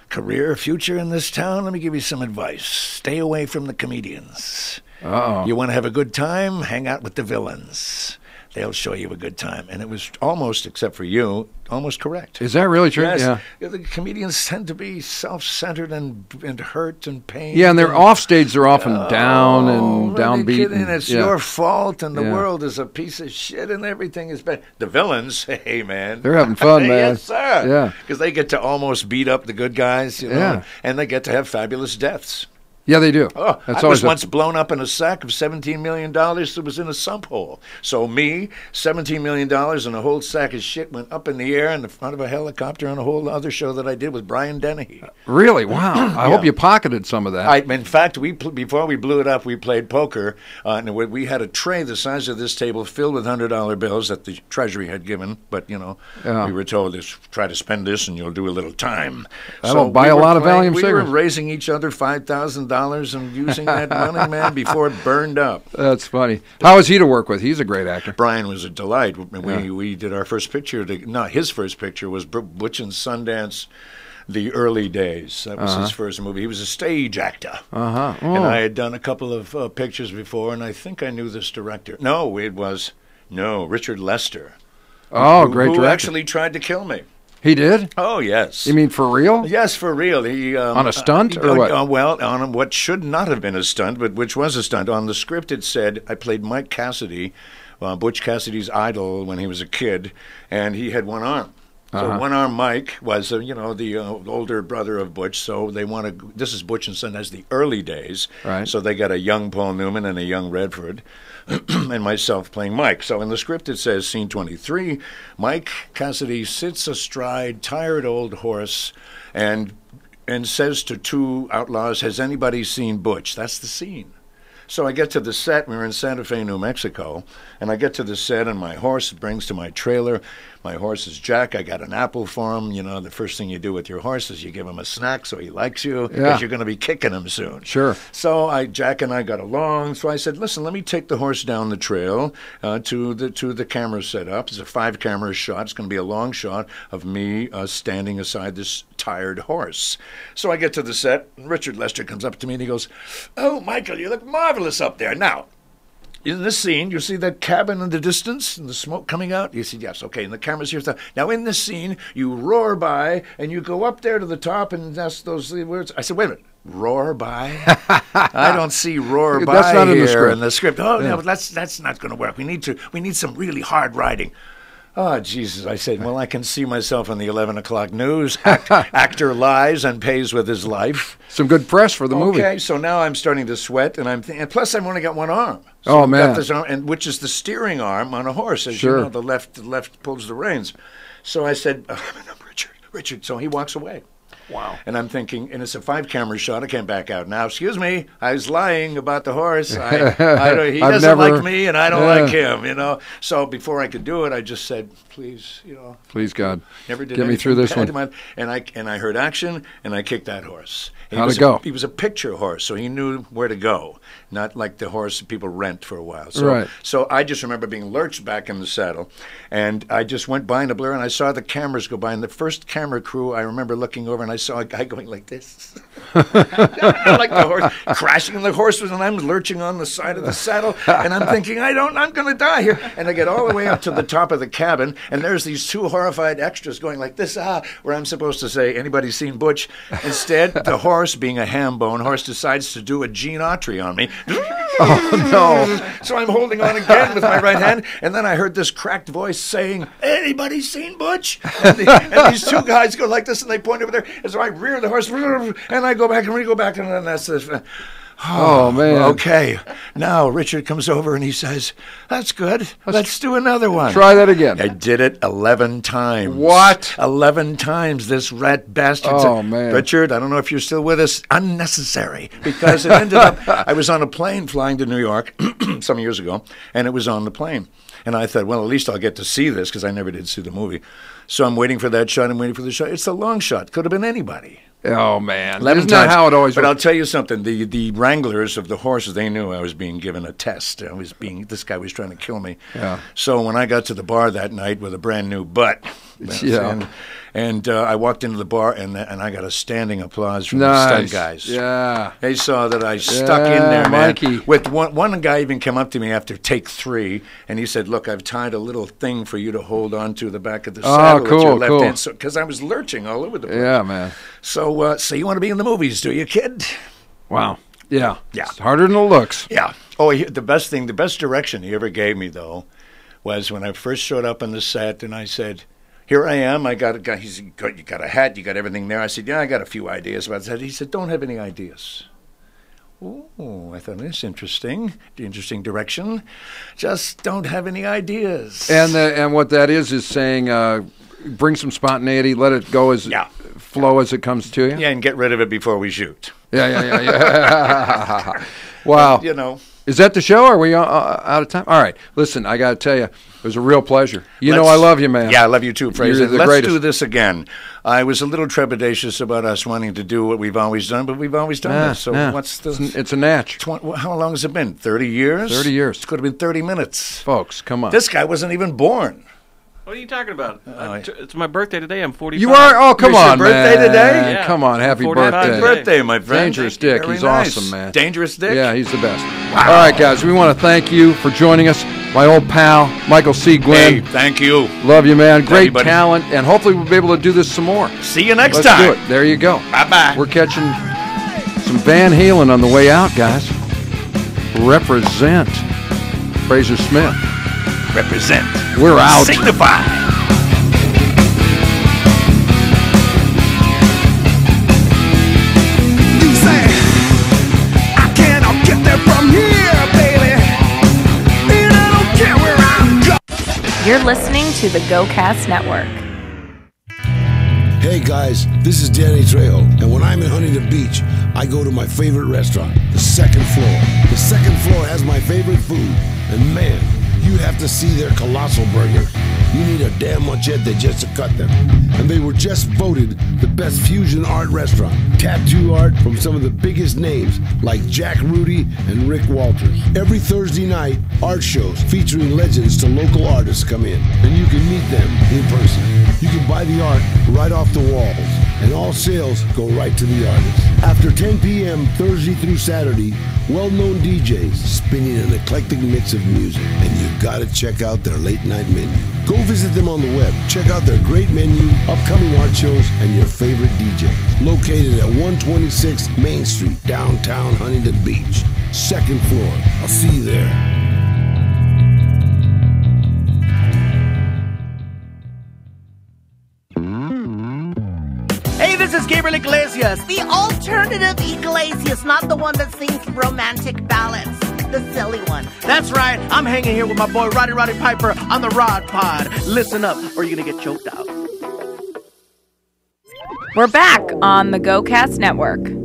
career future in this town. Let me give you some advice. Stay away from the comedians. Uh-oh. You want to have a good time? Hang out with the villains. They'll show you a good time. And it was almost, except for you, almost correct. Is that really true? Yes. Yeah. The comedians tend to be self-centered and hurt and pain. Yeah, and they're off stage. They're often down and downbeat. And it's your fault, and the world is a piece of shit, and everything is bad. The villains, hey, man. They're having fun, man. Yes, sir. Yeah. Because they get to almost beat up the good guys, Yeah. and they get to have fabulous deaths. Yeah, they do. Oh, That's I was always once blown up in a sack of $17 million that was in a sump hole. So me, $17 million and a whole sack of shit went up in the air in the front of a helicopter on a whole other show that I did with Brian Dennehy. Really? Wow. I hope you pocketed some of that. In fact, before we blew it up, we played poker. And we had a tray the size of this table filled with $100 bills that the Treasury had given. But, we were told, try to spend this and you'll do a little time. That'll buy a lot of Valium cigarettes. We were raising each other $5,000 and using that money, man, before it burned up. That's funny. How was he to work with? He's a great actor. Brian was a delight. We did our first picture. His first picture was Butch and Sundance, the early days. That was his first movie. He was a stage actor. Oh. And I had done a couple of pictures before, and I think I knew this director. No, it was Richard Lester. Oh, great director. Who actually tried to kill me. He did? Oh, yes. You mean for real? Yes, for real. He on a stunt or what? Well, on what should not have been a stunt, but which was a stunt. On the script, it said I played Mike Cassidy, Butch Cassidy's idol when he was a kid, and he had one arm. So one-arm Mike was, the older brother of Butch. So they this is Butch and Sundance, the early days. Right. So they got a young Paul Newman and a young Redford, and myself playing Mike. So in the script it says, scene 23, Mike Cassidy sits astride tired old horse, and says to two outlaws, "Has anybody seen Butch?" That's the scene. So I get to the set. We were in Santa Fe, New Mexico, and I get to the set, and my horse brings to my trailer. My horse is Jack. I got an apple for him. You know, the first thing you do with your horse is you give him a snack so he likes you because you're going to be kicking him soon. Sure. So Jack and I got along. So I said, listen, let me take the horse down the trail to the camera setup. It's a 5-camera shot. It's going to be a long shot of me standing aside this tired horse. So I get to the set, and Richard Lester comes up to me and he goes, "Oh, Michael, you look marvelous up there. Now, in this scene, you see that cabin in the distance and the smoke coming out?" You said, "Yes, okay, and the camera's here." Now, in this scene, you roar by and you go up there to the top and that's those words. I said, "Wait a minute. Roar by? I don't see roar by that's not here in the script. Oh, no, that's not going to work. We need some really hard writing." Oh, Jesus, I said, well, I can see myself on the 11 o'clock news. Actor lies and pays with his life. Some good press for the movie. Okay, so now I'm starting to sweat, and plus I've only got one arm. So oh, I've man. got this arm, and which is the steering arm on a horse. As Sure. you know, the left pulls the reins. So I said, Richard. So he walks away. Wow. And I'm thinking, and it's a 5-camera shot. I can't back out now. Excuse me, I was lying about the horse. He doesn't like me, and I don't like him. You know. So before I could do it, I just said, "Please, you know, please God, never did get me through this anything one." bad to my-" And I heard action, and I kicked that horse. How'd it go? He was a picture horse, so he knew where to go, not like the horse people rent for a while. So, Right. So I just remember being lurched back in the saddle, and I just went by in a blur, and I saw the cameras go by. And the first camera crew, I remember looking over, and I saw a guy going like this, like the horse crashing. And the horse was, and I'm lurching on the side of the saddle, and I'm thinking, I'm going to die here. And I get all the way up to the top of the cabin, and there's these 2 horrified extras going like this, where I'm supposed to say, "Anybody seen Butch?" Instead, the horse, being a ham bone horse, decides to do a Gene Autry on me. Oh, no. So I'm holding on again with my right hand, and then I heard this cracked voice saying, "Anybody seen Butch?" And these 2 guys go like this, and they point over there, and so I rear the horse, and I go back, and we go back, and then that's this. Oh, man. Okay. Now Richard comes over and he says, "That's good. Let's do another one." Try that again. I did it 11 times. What? 11 times, this rat bastard. Oh, man. Richard, I don't know if you're still with us. Unnecessary. Because it ended up, I was on a plane flying to New York some years ago, and it was on the plane. And I thought, well, at least I'll get to see this, because I never did see the movie. So I'm waiting for that shot. I'm waiting for the shot. It's a long shot. Could have been anybody. Oh, man. 11 Isn't that times. how it always But works? I'll tell you something. The wranglers of the horses, they knew I was being given a test. This guy was trying to kill me. Yeah. So when I got to the bar that night with a brand new butt, Yeah. and I walked into the bar, and I got a standing applause from the stunt guys. Yeah. They saw that I stuck in there, man. Mikey. With one guy even came up to me after take 3, and he said, "Look, I've tied a little thing for you to hold on to the back of the saddle with your left hand." So, because I was lurching all over the place. Yeah, man. So you want to be in the movies, do you, kid? Wow. Yeah. Yeah. It's harder than it looks. Yeah. Oh, the best direction he ever gave me, though, was when I first showed up on the set, and I said, "Here I am. I got a guy. You got a hat. You got everything there." I said, "Yeah, I got a few ideas about that." He said, "Don't have any ideas." Oh, I thought, that's interesting. Interesting direction. Just don't have any ideas. And what that is saying, bring some spontaneity, let it go flow as it comes to you. Yeah, and get rid of it before we shoot. Yeah. Wow. You know. Is that the show? Are we out of time? All right. Listen, I got to tell you, it was a real pleasure. You know I love you, man. Yeah, I love you too, Frazier. You're the Let's greatest. do this again. I was a little trepidatious about us wanting to do what we've always done, but we've always done this. So what's the... It's a natch. How long has it been? 30 years? 30 years. It could have been 30 minutes. Folks, come on. This guy wasn't even born. What are you talking about? It's my birthday today. I'm 45. You are? Oh, come It's your on, birthday man. today? Yeah. Come on, happy 45. birthday. Happy birthday, my friend. Dangerous Thank you. Dick. Very He's nice. awesome, man. Dangerous Dick? Yeah, he's the best. All right, guys, we want to thank you for joining us. My old pal, Michael C. Glenn. Hey, thank you. Love you, man. Great buddy. talent, and hopefully we'll be able to do this some more. See you next Let's time. do it. There you go. Bye-bye. We're catching some Van Halen on the way out, guys. Represent Frazier Smith. Represent. We're out. Signify. You say, I cannot get there from here, baby. And I don't care where I'm going. You're listening to the GoCast Network. Hey guys, this is Danny Trejo, and when I'm in Huntington Beach, I go to my favorite restaurant, the second floor. The second floor has my favorite food, and man, you have to see their colossal burger. you need a damn machete just to cut them. And they were just voted the best fusion art restaurant. Tattoo art from some of the biggest names like Jack Rudy and Rick Walters. Every Thursday night, art shows featuring legends to local artists come in, and you can meet them in person. You can buy the art right off the walls, and all sales go right to the artist. After 10 p.m. Thursday through Saturday, well-known DJs spinning an eclectic mix of music, and you gotta check out their late night menu. Go visit them on the web, check out their great menu, upcoming art shows, and your favorite DJs. Located at 126 Main Street, downtown Huntington Beach, 2nd floor. I'll see you there. Hey, this is Gabriel Iglesias. The alternative Iglesias, not the one that sings romantic ballads. The silly one. That's right. I'm hanging here with my boy Roddy Piper on the Rod Pod. Listen up, or you're gonna get choked out. We're back on the GoCast Network.